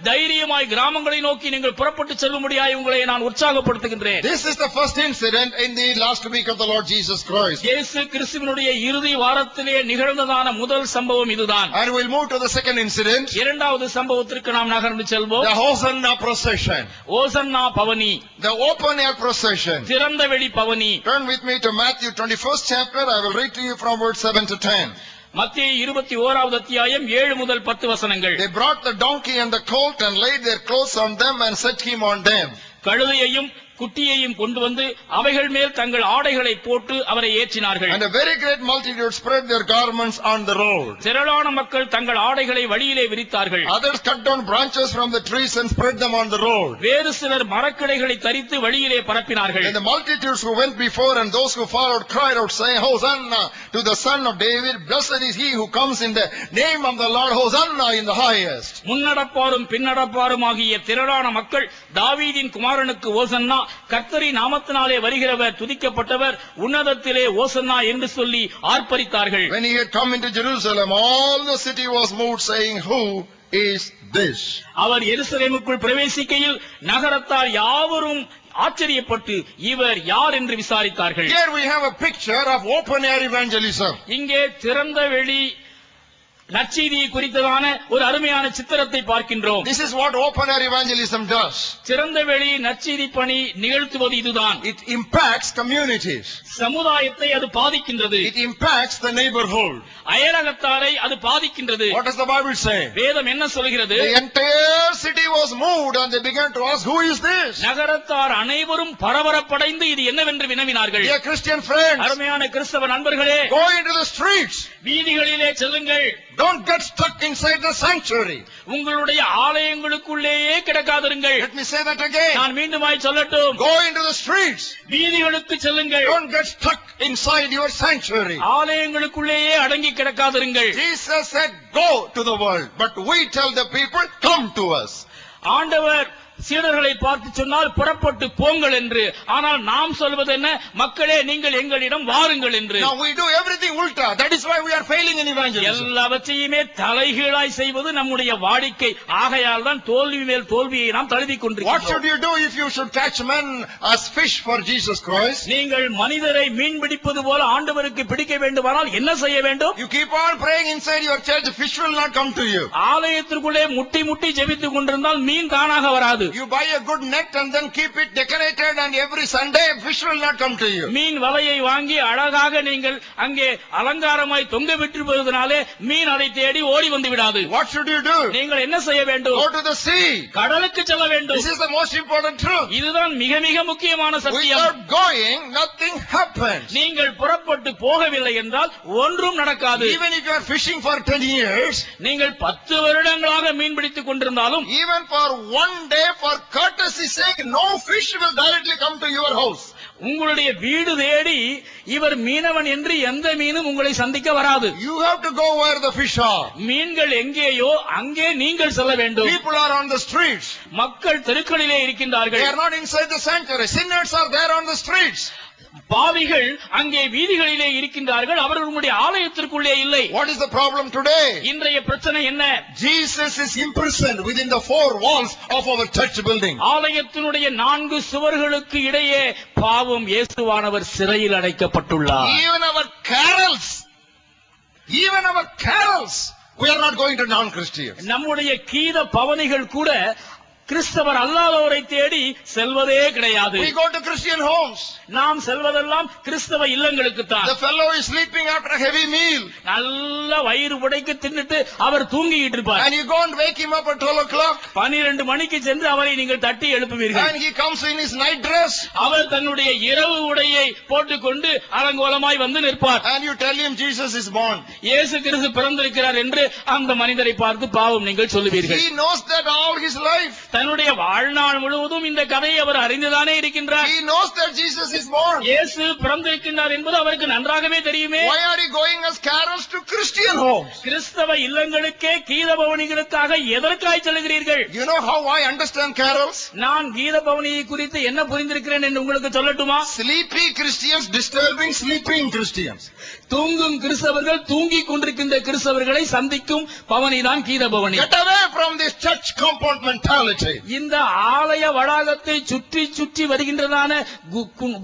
தைரியமாய் கிராமங்களை நோக்கி நீங்கள் புறப்பட்டு செல்லும்படியாய் உங்களை நான் உற்சாகப்படுத்துகின்றேன். This is the first incident in the last week of the Lord Jesus Christ. இயேசு கிறிஸ்துவினுடைய இறுதி வாரத்திலே நிகழ்ந்ததான முதல் சம்பவம் இதுதான். And we'll move to the second incident. இரண்டாவது சம்பவத்திற்கு நாம் நகர்ந்து செல்வோம். The Hosanna procession. ஓசன்னா பவனி. The open air procession. திறந்த வெளி பவனி. Turn with me to Matthew 21st chapter. I will read to you from verse 7 to 10. மத்தேயு 21வது அத்தியாயம் 7 முதல் 10 வசனங்கள். They brought the donkey and the colt and laid their clothes on them and set him on them. கழுதையையும் குட்டியையும் கொண்டு வந்து அவைகள் மேல் தங்கள் ஆடைகளை போட்டு அவரை ஏற்றினார்கள். And a very great multitude spread their garments on the road. திரளான மக்கள் தங்கள் ஆடைகளை வழியிலே விரித்தார்கள். Others cut down branches from the trees and spread them on the road. வேறு சிலர் மரக்கிளைகளை தரித்து வழியிலே பரப்பினார்கள். And the multitudes who went before and those who followed cried out, saying, Hosanna to the Son of David, blessed is he who comes in the name of the Lord, Hosanna in the highest. முன்னடப்பாரும் பின்னடப்பாரும் ஆகிய திரளான மக்கள் தாவீதின் குமாரனுக்கு ஓசன்னா, கர்த்தரின் நாமத்தினாலே வருகிறவர் துதிக்கப்பட்டவர், உன்னதத்திலே ஓசன்னா என்று சொல்லி ஆர்ப்பரித்தார்கள். When he had come into Jerusalem, all the city was moved, saying, Who is this? அவர் எருசலேமுக்குள் பிரவேசிக்கையில் நகரத்தார் யாவரும் ஆச்சரியப்பட்டு இவர் யார் என்று விசாரித்தார்கள். Here we have a picture of open air evangelism. இங்கே திறந்த வெளி நற்செய்தியை குறித்ததான ஒரு அருமையான சித்திரத்தை பார்க்கின்றோம். This is what open air evangelism does. திறந்த வெளி நற்செய்தி பணி நிகழ்த்துவது இதுதான். It impacts communities. சமுதாயத்தை அது பாதிக்கின்றது. It impacts the neighborhood. அயலகத்தாரை அது பாதிக்கின்றது. What does the Bible say? வேதம் என்ன சொல்கிறது? The entire city was moved and they began to ask, Who is this? நகரத்தார் அனைவரும் பரபரப்படைந்து இது என்னவென்று வினவினார்கள். Dear Christian friends, அருமையான கிறிஸ்தவ நண்பர்களே, go into the streets. வீதிகளிலே செல்லுங்கள். Don't get stuck inside the sanctuary. உங்களுடைய ஆலயங்களுக்குள்ளேயே கிடக்காதிருங்கள். Let me say that again. நான் மீண்டுமாய் சொல்லட்டும். Go into the streets. வீதிகளுக்கு செல்லுங்கள். Don't get stuck inside your sanctuary. ஆலயங்களுக்குள்ளேயே அடங்கி கிடக்காதிருங்கள். Jesus said, Go to the world. But we tell the people, Come to us. ஆண்டவர் சீடர்களை பார்த்து சொன்னால் புறப்பட்டு போங்கள் என்று. ஆனால் நாம் சொல்வது என்ன? மக்களே நீங்கள் எங்களிடம் வாருங்கள் என்று. Now we do everything ulta. That is why we are failing in evangelism. எல்லாவற்றையுமே தலைகீழாய் செய்வது நம்முடைய வாடிக்கை. ஆகையால் தான் தோல்வி மேல் தோல்வியை நாம் தழுவிக் What should கொண்டிருக்கிறோம். you do if you should catch men as fish for Jesus Christ? நீங்கள் மனிதரை மீன் பிடிப்பது போல ஆண்டவருக்கு பிடிக்க வேண்டுமானால் என்ன செய்ய வேண்டும்? You keep on praying inside your church, the fish will not come to you. ஆலயத்திற்குள்ளே முட்டி முட்டி ஜெபித்துக் கொண்டிருந்தால் மீன் தானாக வராது. You buy a good net and then keep it decorated and every Sunday fish will not come to you. மீன் வலையை வாங்கி அழகாக நீங்கள் அங்கே அலங்காரமாய் தொங்க விட்டிருப்பதனாலே மீன் அதை தேடி ஓடி வந்து விடாது. What should you do? நீங்கள் என்ன செய்ய வேண்டும்? Go to the sea. கடலுக்கு செல்ல வேண்டும். This is the most important truth. இதுதான் மிக மிக முக்கியமான சத்தியம். Without going, nothing happens. நீங்கள் புறப்பட்டு போகவில்லை என்றால் ஒன்றும் நடக்காது. Even if you are fishing for 10 years, நீங்கள் 10 வருடங்களாக மீன் பிடித்துக் கொண்டிருந்தாலும், even for one day, for courtesy's sake, no fish will directly come to your house. உங்களுடைய வீடு தேடி இவர் மீனவன் என்று எந்த மீனும் உங்களை சந்திக்க வராது. You have to go where the fish are. மீன்கள் எங்கேயோ அங்கே நீங்கள் செல்ல வேண்டும். People are on the streets. மக்கள் தெருக்களிலே They இருக்கின்றார்கள். are not inside the sanctuary. Sinners are there on the streets. பாவிகள் அங்கே வீதிகளிலே இருக்கின்றார்கள். அவர்கள் உங்களுடைய ஆலயத்திற்குள்ளே இல்லை. What is the problem today? இன்றைய பிரச்சனை என்ன? Jesus is imprisoned within the 4 walls of our church building. ஆலயத்தினுடைய 4 சுவர்களுக்கு இடையே பாவம் இயேசுவானவர் சிறையில் அடைக்கப்பட்டுள்ளார். Even our carols, we are not going to non-Christians. நம்முடைய கீத பவனிகள் கூட கிறிஸ்தவர் அல்லாதவரை தேடி செல்வதே கிடையாது. We go to Christian homes. நாம் செல்வதெல்லாம் கிறிஸ்தவ இல்லங்களுக்கு தான். The fellow is sleeping after a heavy meal. நல்ல வயிறு உடைக்கு தின்னுட்டு அவர் தூங்கிட்டு இருப்பார். And you go and wake him up at 12 o'clock. 12 மணிக்கு சென்று அவரை நீங்கள் தட்டி எழுப்புவீர்கள். And he comes in his night dress. அவர் தன்னுடைய இரவு உடையை போட்டுக்கொண்டு அலங்கோலமாய் வந்து நிற்பார். And you tell him Jesus is born. இயேசு கிறிஸ்து பிறந்திருக்கிறார் என்று அந்த மனிதரை பார்த்து பாவம் நீங்கள் சொல்லுவீர்கள். He knows that all his life. தன்னுடைய வாழ்நாள் முழுவதும் இந்த கதையை அவர் அறிந்துதானே இருக்கின்றார். He knows that Jesus is born. இயேசு பிறந்திருக்கின்றார் என்பது அவருக்கு நன்றாகவே தெரியுமே. Why are you going as carols to Christian homes? கிறிஸ்தவ இல்லங்களுக்கே கீத பவனிகளுக்காக எதற்காய் செல்கிறீர்கள்? You know how I understand carols? நான் கீத பவனியை குறித்து என்ன புரிந்திருக்கிறேன் என்று உங்களுக்கு சொல்லட்டுமா? Sleepy Christians disturbing sleeping Christians. தூங்கும் கிறிஸ்தவர்கள் தூங்கிக் கொண்டிருக்கின்ற கிறிஸ்தவர்களை சந்திக்கும் பவனிதான் கீத பவனி. Get away from this church compound mentality. இந்த ஆலய வளாகத்தை சுற்றி சுற்றி வருகின்றதான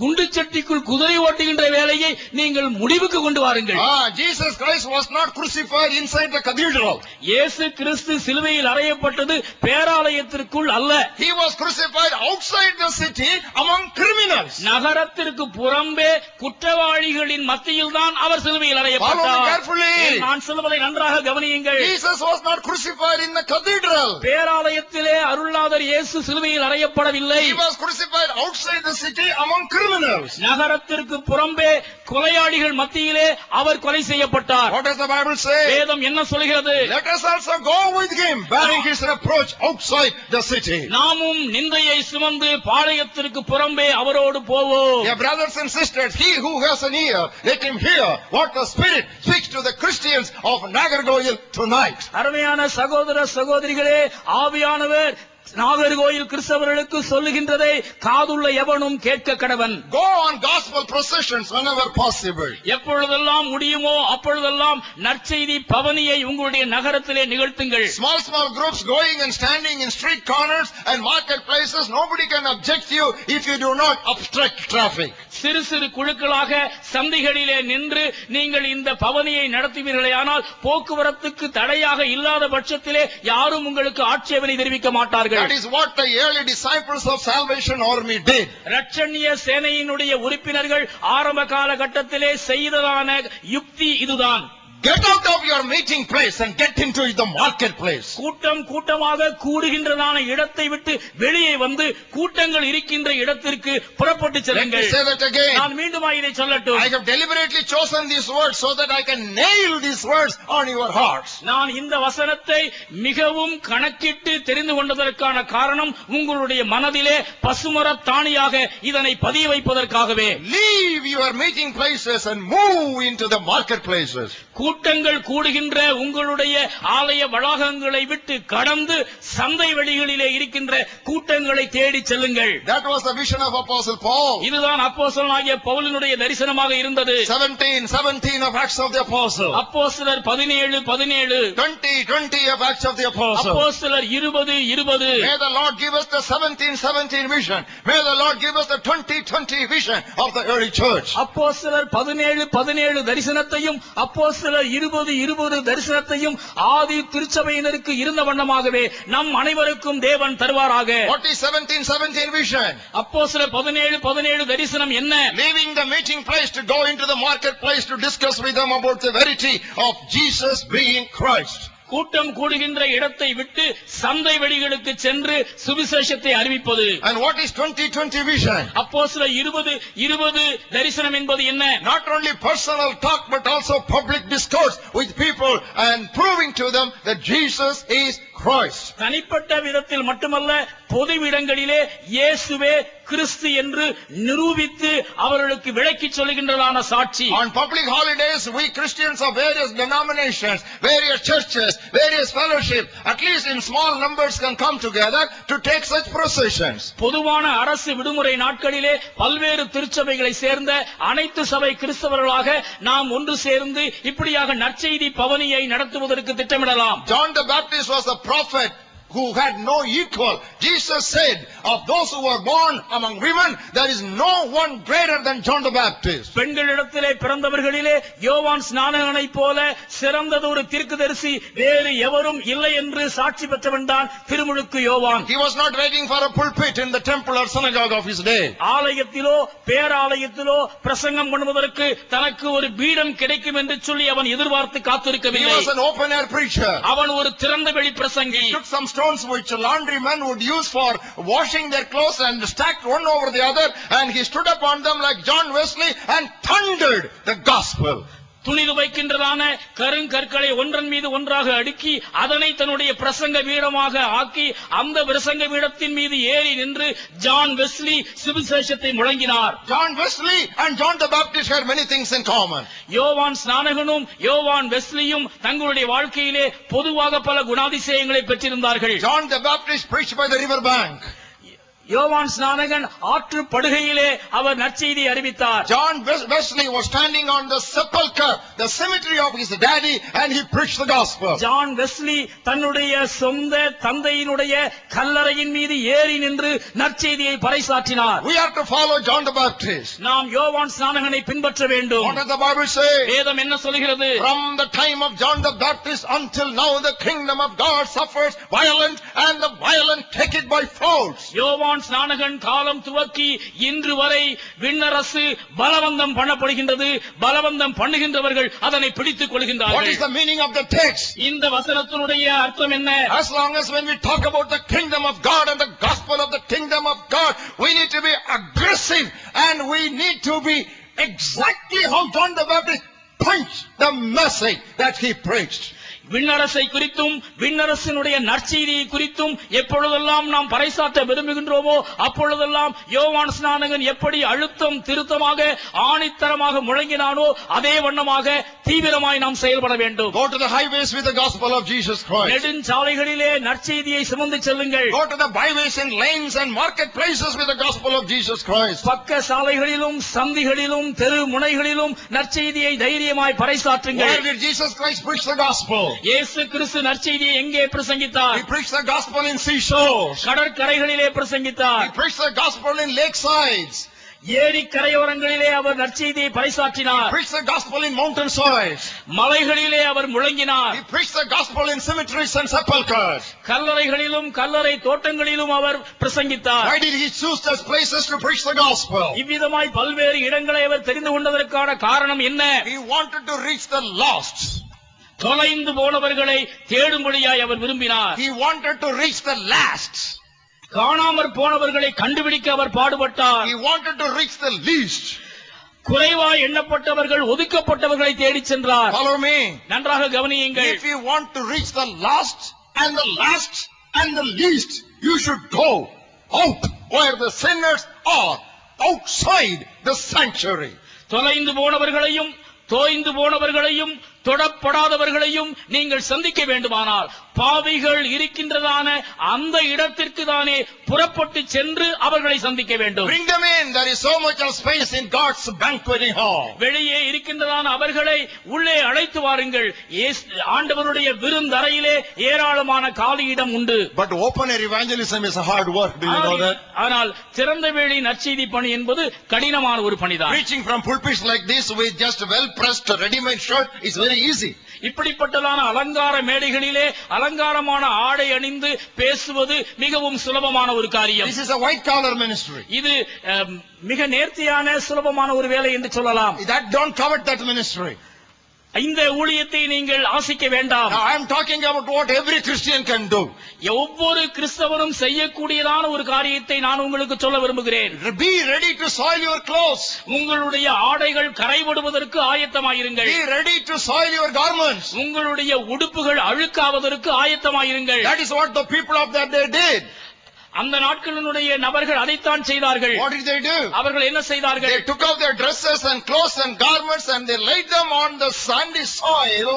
குண்டு சட்டிக்குள் குதிரை ஓட்டுகின்ற வேலையை நீங்கள் முடிவுக்கு கொண்டு வாருங்கள். Jesus Christ was not crucified inside the cathedral. இயேசு கிறிஸ்து சிலுவையில் அறையப்பட்டது பேராலயத்திற்குள் அல்ல. He was crucified outside the city among criminals. நகரத்திற்கு புறம்பே குற்றவாளிகளின் மத்தியில் தான் அவர் சிலுவையில் Follow me அறையப்பட்டார். carefully. நான் சொல்வதை நன்றாக கவனியுங்கள். Jesus was not crucified in the cathedral. பேராலயத்திலே அருள்நாதர் இயேசு சிலுவையில் அறையப்படவில்லை. He was crucified outside the city among criminals. நகரத்திற்கு புறம்பே கொலையாளிகள் மத்தியிலே அவர் கொலை செய்யப்பட்டார். What does the Bible say? வேதம் என்ன சொல்கிறது? Let us also go with him, bearing his reproach outside the city. நாமும் நிந்தையை சுமந்து பாளையத்திற்கு புறம்பே அவரோடு போவோம். Dear brothers and sisters, he who has an ear, let him hear what the Spirit speaks to the Christians of Nagargoil tonight. அருமையான சகோதர சகோதரிகளே, ஆவியானவர் நாகர்கோயில் கிறிஸ்தவர்களுக்கு சொல்லுகின்றதை காதுள்ள எவனும் கேட்க கடவன். Go on gospel processions whenever possible. எப்பொழுதெல்லாம் முடியுமோ அப்பொழுதெல்லாம் நற்செய்தி பவனியை உங்களுடைய நகரத்திலே நிகழ்த்துங்கள். Small groups going and standing in street corners and marketplaces, nobody can object you if you do not obstruct traffic. சிறு சிறு குழுக்களாக சந்தைகளிலே நின்று நீங்கள் இந்த பவனியை நடத்துவீர்களேயானால் போக்குவரத்துக்கு தடையாக இல்லாத பட்சத்திலே யாரும் உங்களுக்கு ஆட்சேபனை தெரிவிக்க மாட்டார்கள். That is what the early disciples of Salvation Army did. இரட்சணிய சேனையினுடைய உறுப்பினர்கள் ஆரம்ப காலகட்டத்திலே செய்ததான யுக்தி இதுதான். Get out of your meeting place and get into the marketplace. கூட்டமாக கூடுகின்றதான இடத்தை விட்டு வெளியே வந்து கூட்டங்கள் இருக்கின்ற இடத்திற்கு புறப்பட்டு செல்லுங்கள். Let me say that again. நான் மீண்டும் இதை சொல்லட்டும். I have deliberately chosen these words so that I can nail these words on your hearts. நான் இந்த வசனத்தை மிகவும் கணக்கிட்டு தெரிந்து கொண்டதற்கான காரணம் உங்களுடைய மனதிலே பசுமரத் தாணியாக இதனை பதிய வைப்பதற்காகவே. Leave your meeting places and move into the marketplaces. கூட்டங்கள் கூடுகின்ற உங்களுடைய ஆலய வளாகங்களை விட்டு கடந்து சந்தை வெளிகளிலே இருக்கின்ற கூட்டங்களை தேடி செல்லுங்கள். That was the vision of Apostle Paul. இதுதான் அப்போஸ்தலனாகிய பவுலினுடைய தரிசனமாக இருந்தது. 17 of Acts of the Apostle. அப்போஸ்தலர் 17 20 of Acts of the Apostle. அப்போஸ்தலர் 20. May the Lord give us the 17 vision. May the Lord give us the 20 vision of the early church. அப்போஸ்தலர் 17 தரிசனத்தையும் அப்போஸ்தலர் 20 தரிசனத்தையும் ஆதி திருச்சபையினருக்கு இருந்த வண்ணமாகவே நம் அனைவருக்கும் தேவன் தருவாராக. What is 17 vision? அப்போஸ்தலர் 17 தரிசனம் என்ன? Leaving the meeting place to go into the marketplace to discuss with them about the verity of Jesus being Christ. கூட்டம் கூடுகின்ற இடத்தை விட்டு சந்தை வெளிகளுக்கு சென்று சுவிசேஷத்தை அறிவிப்பது. And what is 20 vision? அப்போஸ்தலர் 20 தரிசனம் என்பது என்ன? Not only personal talk but also public discourse with people and proving to them that Jesus is Christ. தனிப்பட்ட விதத்தில் மட்டுமல்ல, பொது இடங்களிலே இயேசுவே கிறிஸ்து என்று நிரூபித்து அவர்களுக்கு விளக்கிச் சொல்லுகின்றதான சாட்சி. On public holidays, we Christians of various denominations, various churches, various fellowships, at least in small numbers can come together to take such processions. பொதுவான அரசு விடுமுறை நாட்களிலே பல்வேறு திருச்சபைகளை சேர்ந்த அனைத்து சபை கிறிஸ்தவர்களாக நாம் ஒன்று சேர்ந்து இப்படியாக நற்செய்தி பவனியை நடத்துவதற்கு திட்டமிடலாம். John the Baptist was a prophet who had no equal. Jesus said, of those who were born among women, there is no one greater than John the Baptist. பெண்களிடத்திலே பிறந்தவர்களிலே யோவான் ஸ்நானகனைப் போல சிறந்ததொரு தீர்க்கதரிசி வேறு எவரும் இல்லை என்று சாட்சி பெற்றவன் தான் திருமுழுக்கு யோவான். He was not waiting for a pulpit in the temple or synagogue of his day. ஆலயத்திலோ பேராலயத்திலோ பிரசங்கம் பண்ணுவதற்கு தனக்கு ஒரு பீடம் கிடைக்கும் என்று சொல்லி அவன் எதிர்பார்த்து He காத்திருக்கவில்லை. was an open air preacher. அவன் ஒரு திறந்த வெளி பிரசங்கி. He took some stones which laundrymen would use for washing their clothes and stacked one over the other, and he stood upon them like John Wesley and thundered the gospel. துணி துவைக்கின்றதான கருங்கற்களை ஒன்றன் மீது ஒன்றாக அடுக்கி அதனை தன்னுடைய பிரசங்க பீடமாக ஆக்கி அந்த பிரசங்க பீடத்தின் மீது ஏறி நின்று ஜான் வெஸ்லி சுவிசேஷத்தை முழங்கினார். John Wesley and John the Baptist had many things in common. யோவான் ஸ்நானகனும் யோவான் வெஸ்லியும் தங்களுடைய வாழ்க்கையிலே பொதுவாக பல குணாதிசயங்களை பெற்றிருந்தார்கள். John the Baptist preached by the river bank. யோவான் ஸ்நானகன் ஆற்று படுகையிலே அவர் நற்செய்தி அறிவித்தார். John Wesley was standing on the sepulchre, the cemetery of his daddy, and he preached the gospel. John Wesley தன்னுடைய சொந்த தந்தையினுடைய கல்லறையின் மீது ஏறி நின்று நற்செய்தியை பறைசாற்றினார். We have to follow John the Baptist. நாம் யோவான் ஸ்நானகனை பின்பற்ற வேண்டும். What does the Bible say? வேதம் என்ன சொல்கிறது? From the time of John the Baptist until now the kingdom of God suffers violence, and the violent take it by force. யோவான் ஸ்நானகன் காலம் துவக்கி இன்று வரை விண்ணரசு பலவந்தம் பண்ணப்படுகின்றது. பலவந்தம் பண்ணுகின்றவர்கள் அதனை பிடித்துக் What is கொள்கின்றார்கள். the meaning of the text? இந்த வசனத்தினுடைய அர்த்தம் என்ன? As long as when we talk about the kingdom of God and the gospel of the kingdom of God, we need to be aggressive and we need to be exactly how John the Baptist preached the message that he preached. விண்ணரசை குறித்தும் விண்ணரசினுடைய நற்செய்தியை குறித்தும் எப்பொழுதெல்லாம் நாம் பறைசாற்ற விரும்புகின்றோமோ அப்பொழுதெல்லாம் யோவான் ஸ்நானகன் எப்படி அழுத்தம் திருத்தமாக ஆணித்தரமாக முழங்கினானோ அதே வண்ணமாக தீவிரமாய் நாம் செயல்பட வேண்டும். Go to the highways with the gospel of Jesus Christ. நெடுஞ்சாலைகளிலே நற்செய்தியை சுமந்து செல்லுங்கள். Go to the byways and lanes and marketplaces with the gospel of Jesus Christ. பக்க சாலைகளிலும் சந்திகளிலும் தெரு முனைகளிலும் நற்செய்தியை தைரியமாய் பறைசாற்றுங்கள். Where did Jesus Christ preach the gospel? இயேசு கிறிஸ்து நற்செய்தியை எங்கே பிரசங்கித்தார்? He preached the gospel in seashores. கடற்கரைகளிலே பிரசங்கித்தார். He preached the gospel in lakesides. ஏரி கரையோரங்களிலே அவர் நற்செய்தியை பறைசாற்றினார். He preached the gospel in mountainsides. மலைகளிலே our முழங்கினார். He preached the gospel in cemeteries and sepulchres. கல்லறைகளிலும் கல்லறை தோட்டங்களிலும் அவர் பிரசங்கித்தார். Why did he choose those places to preach the gospel? இவ்விதமாய் பல்வேறு இடங்களை அவர் தெரிந்து கொண்டதற்கான காரணம் என்ன? He wanted to reach the lost. தொலைந்து போனவர்களை தேடும்படியாய் அவர் விரும்பினார். He wanted to reach the last. காணாமற் போனவர்களை கண்டுபிடிக்க அவர் பாடுபட்டார். He wanted to reach the least. குறைவாய் எண்ணப்பட்டவர்கள் ஒதுக்கப்பட்டவர்களை தேடிச் சென்றார். Follow me. நன்றாக கவனியுங்கள். If you want to reach the lost and the last and the least, you should go out where the sinners are, outside the sanctuary. தொலைந்து போனவர்களையும் தோய்ந்து போனவர்களையும் தொடப்படாதவர்களையும் நீங்கள் சந்திக்க வேண்டுமானால் பாவிகள் இருக்கின்றதான அந்த இடத்திற்கு தானே புறப்பட்டு சென்று அவர்களை சந்திக்க வேண்டும். Bring them in. There is so much of space in God's banqueting hall. வெளியே இருக்கின்றதான அவர்களை உள்ளே அழைத்து வாருங்கள். ஆண்டவருடைய விருந்தறையிலே ஏராளமான காலியிடம் உண்டு. But open air evangelism is a hard work. Do you know that? ஆனால் திறந்த வெளி நற்செய்தி பணி என்பது கடினமான ஒரு பணிதான். Preaching from pulpits like this with just a well pressed ready-made shirt is very easy. இப்படிப்பட்டதான அலங்கார மேடைகளிலே அலங்காரமான ஆடை அணிந்து பேசுவது மிகவும் சுலபமான ஒரு காரியம். This is a white collar ministry. இது மிக நேர்த்தியான சுலபமான ஒரு வேலை என்று சொல்லலாம். That don't covet that ministry. இந்த ஊழியத்தை நீங்கள் ஆசிக்க வேண்டாம். Now I am talking about what every Christian can do. ஒவ்வொரு கிறிஸ்தவனும் செய்யக்கூடியதான ஒரு காரியத்தை நான் உங்களுக்கு சொல்ல விரும்புகிறேன். Be ready to soil your clothes. உங்களுடைய ஆடைகள் கரைபடுவதற்கு ஆயத்தமாயிருங்கள். Be ready to soil your garments. உங்களுடைய உடுப்புகள் அழுக்காவதற்கு ஆயத்தமாயிருங்கள். That is what the people of that day did. அந்த நாட்களினுடைய நபர்கள் அதைத்தான் செய்தார்கள். What did they do? அவர்கள் என்ன செய்தார்கள்? They took out their dresses and clothes and garments and they laid them on the sandy soil,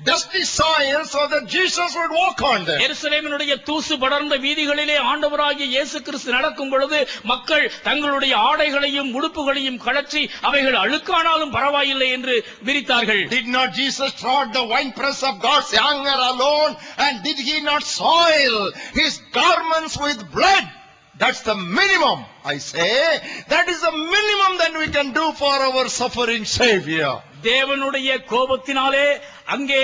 dusty soil, so that Jesus would walk on them. எருசலேமினுடைய தூசு படர்ந்த வீதிகளிலே ஆண்டவராகிய இயேசு கிறிஸ்து நடக்கும் பொழுது மக்கள் தங்களுடைய ஆடைகளையும் உடுப்புகளையும் கழற்றி அவைகள் அழுக்கானாலும் பரவாயில்லை என்று விரித்தார்கள். Did not Jesus trod the winepress of God's anger alone, and did he not soil his garments with blood? That's the minimum, I say. That is the minimum that we can do for our suffering Savior. தேவனுடைய கோபத்தினாலே அங்கே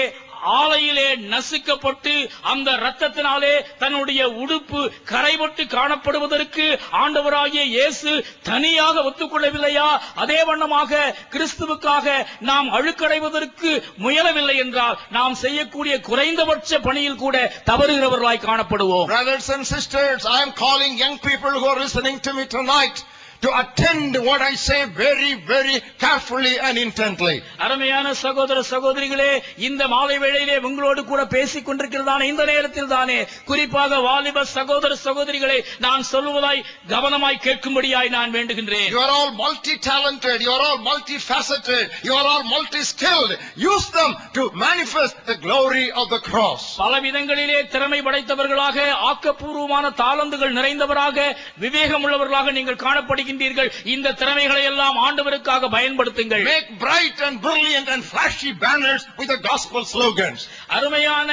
ஆலையிலே நசுக்கப்பட்டு அந்த இரத்தத்தினாலே தன்னுடைய உடுப்பு கரைபட்டு காணப்படுவதற்கு ஆண்டவராகிய இயேசு தனியாக ஒத்துக்கொள்ளவில்லையா? அதே வண்ணமாக கிறிஸ்துவுக்காக நாம் அழுக்கடைவதற்கு முயலவில்லை என்றால் நாம் செய்யக்கூடிய குறைந்தபட்ச பணியில் கூட தவறுகிறவர்களாய் காணப்படுவோம். Brothers and sisters, I am calling young people who are listening to me tonight to attend what I say very, very carefully and intently. அருமையான சகோதர சகோதரிகளே, இந்த மாலை வேளையிலே உங்களோடு கூட பேசிக் கொண்டிருக்கிறதான இந்த நேரத்தில் தானே குறிப்பாக வாலிப சகோதர சகோதரிகளை நான் சொல்லுவதாய் கவனமாய் கேட்கும்படியாய் நான் வேண்டுகின்றேன். You are all multi-talented, you are all multifaceted, you are all multi-skilled. Use them to manifest the glory of the cross. பல விதங்களிலே திறமை படைத்தவர்களாக, ஆக்கப்பூர்வமான தாளந்துகள் நிறைந்தவராக, விவேகம் உள்ளவர்களாக நீங்கள் காணப்படுகின்றீர்கள். இந்த திறமைகளை எல்லாம் ஆண்டவருக்காக பயன்படுத்துங்கள். Make bright and brilliant and flashy banners with the gospel slogans. அருமையான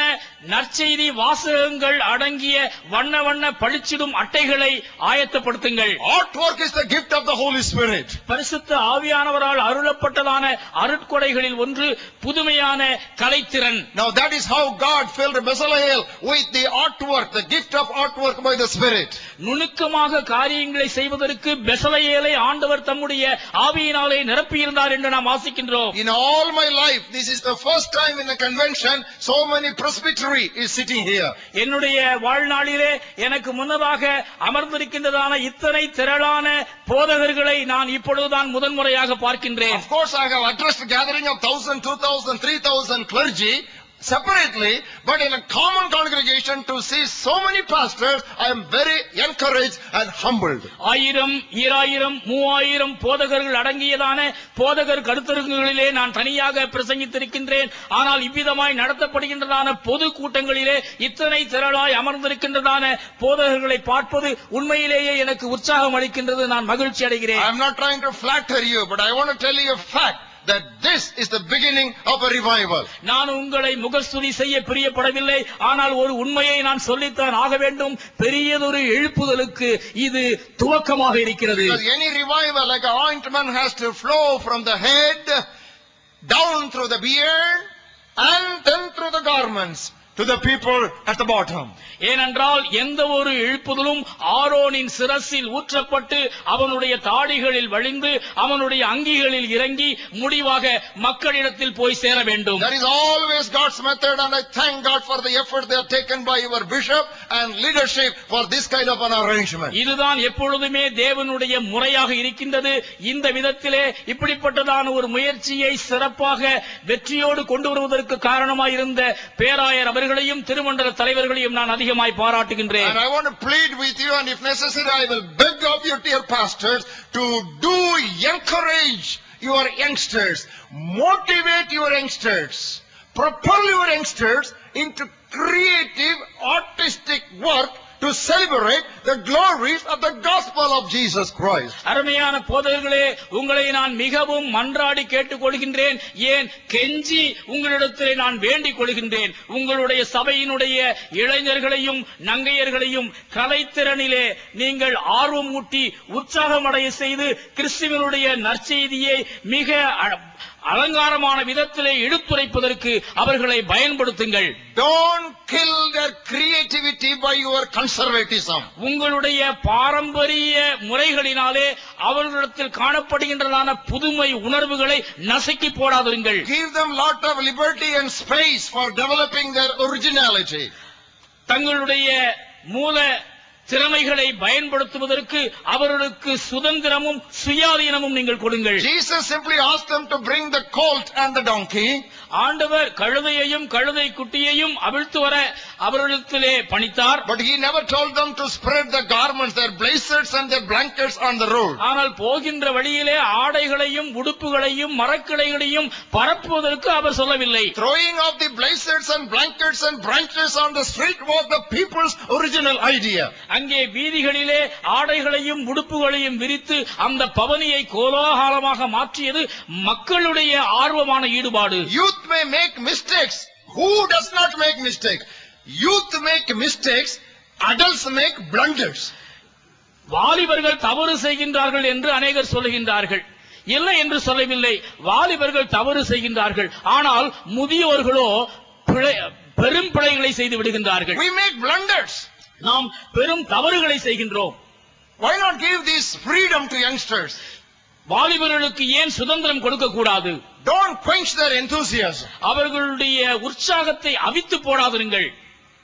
நற்செய்தி வாசகங்கள் அடங்கிய வண்ண வண்ண பளிச்சிடும் அட்டைகளை ஆயத்தப்படுத்துங்கள். Artwork is the gift of the Holy Spirit. பரிசுத்த ஆவியானவரால் அருளப்பட்டதான அருட்கொடைகளில் ஒன்று புதுமையான கலைத்திறன். Now that is how God filled Bezalel with the artwork, the gift of artwork by the Spirit. நுணுக்கமாக காரியங்களை செய்வதற்கு பெசலெயேலை ஆண்டவர் தம்முடைய ஆவியினாலே நிரப்பியிருந்தார் என்று நாம் வாசிக்கின்றோம். In all my life, this is the first time in a convention so many presbytery is sitting here. என்னுடைய வாழ்நாளிலே எனக்கு முன்னதாக அமர்ந்திருக்கின்றதான இத்தனை திரளான போதகர்களை நான் இப்பொழுதுதான் முதன்முறையாக பார்க்கின்றேன். Of course, I have addressed a gathering of 1,000, 2,000, 3,000 clergy separately, but in a common congregation to see so many pastors, I am very encouraged and humbled. 1000, 2000, 3000 போதகர்கள் அடங்கியதான போதகர் கருத்தரங்குகளிலே நான் தனியாக பிரசங்கித்திருக்கின்றேன். ஆனால் இவ்விதமாய் நடத்தப்படுகின்றதான பொது கூட்டங்களிலே இத்தனை திரளாய் அமர்ந்திருக்கின்றதான போதகர்களை பார்ப்பது உண்மையிலேயே எனக்கு உற்சாகம் அளிக்கின்றது. நான் மகிழ்ச்சி அடைகிறேன். I am not trying to flatter you, but I want to tell you a fact that this is the beginning of a revival. நான் உங்களை முகஸ்துதி செய்ய பிரியப்படவில்லை, ஆனால் ஒரு உண்மையை நான் சொல்லித்தான் ஆக வேண்டும். பெரியதொரு எழுப்புதலுக்கு இது துவக்கமாக இருக்கிறது. Because any revival, like an ointment, has to flow from the head down through the beard and then through the garments to the people at the bottom. ஏனென்றால் எந்த ஒரு எழுப்புதலும் ஆரோனின் சிரசில் ஊற்றப்பட்டு அவனுடைய தாடிகளில் வழிந்து அவனுடைய அங்கிகளில் இறங்கி முடிவாக மக்களிடத்தில் போய் சேர வேண்டும். That is always God's method, and I thank God for the effort they have taken by your bishop and leadership for this kind of an arrangement. இதுதான் எப்பொழுதுமே தேவனுடைய முறையாக இருக்கின்றது. இந்த விதத்திலே இப்படிப்பட்டதான ஒரு முயற்சியை சிறப்பாக வெற்றியோடு கொண்டு வருவதற்கு காரணமாயிருந்த பேராயர் அவர்களையும் திருமண்டல தலைவர்களையும் நான் அதிகமாய் பாராட்டுகின்றேன். And I want to plead with you, and if necessary I will beg of you, dear pastors, to encourage your youngsters, motivate your youngsters, propel your youngsters into creative artistic work to celebrate the glories of the gospel of Jesus Christ. அருமையான போதகர்களே, உங்களை நான் மிகவும் மன்றாடி கேட்டுக் கொள்கின்றேன். ஏன் கெஞ்சி உங்களிடத்திலே நான் வேண்டிக் கொள்கின்றேன். உங்களுடைய சபையினுடைய இளைஞர்களையும் நங்கையர்களையும் கலைத்திறனிலே நீங்கள் ஆர்வம் ஊட்டி உற்சாகமடைய செய்து கிறிஸ்துவினுடைய நற்செய்தியை மிக அலங்காரமான விதத்திலே எடுத்துரைப்பதற்கு அவர்களை பயன்படுத்துங்கள். Don't kill their creativity by your conservatism. உங்களுடைய பாரம்பரிய முறைகளினாலே அவர்களிடத்தில் காணப்படுகின்றதான புதுமை உணர்வுகளை நசுக்கி போடாதீர்கள். Give them lot of liberty and space for developing their originality. தங்களுடைய மூல திறமைகளை பயன்படுத்துவதற்கு அவர்களுக்கு சுதந்திரமும் சுயாதீனமும் நீங்கள் கொடுங்கள். Jesus simply asked them to bring the colt and the donkey. ஆண்டவர் கழுதையையும் கழுதை குட்டியையும் அவிழ்த்து வர அவர்களிடத்திலே பணித்தார். But he never told them to spread the garments, their blazers and their blankets on the road. ஆனால் போகின்ற வழியிலே ஆடைகளையும் உடுப்புகளையும் மரக்கிளைகளையும் பரப்புவதற்கு அவர் சொல்லவில்லை. Throwing off the blazers and blankets and branches on the street was the people's original idea. அங்கே வீதிகளிலே ஆடைகளையும் உடுப்புகளையும் விரித்து அந்த பவனியை கோலாகலமாக மாற்றியது மக்களுடைய ஆர்வமான ஈடுபாடு. Youth may make mistakes. Who does not make mistakes? Youth make mistakes. Adults make blunders. வாலிபர்கள் தவறு செய்கின்றார்கள் என்று அநேகர் சொல்லுகின்றார்கள். இல்லை என்று சொல்லவில்லை. வாலிபர்கள் தவறு செய்கின்றார்கள். ஆனால் முதியோர்களோ பெரும் பிழைகளை செய்து விடுகின்றார்கள். We make blunders. நாம் பெரும் தவறுகளை செய்கின்றோம். Why not give this freedom to youngsters? வாலிபர்களுக்கு ஏன் சுதந்திரம் கொடுக்க கூடாது? Don't quench their enthusiasm. அவர்களுடைய உற்சாகத்தை அவித்து போடாதீர்கள்.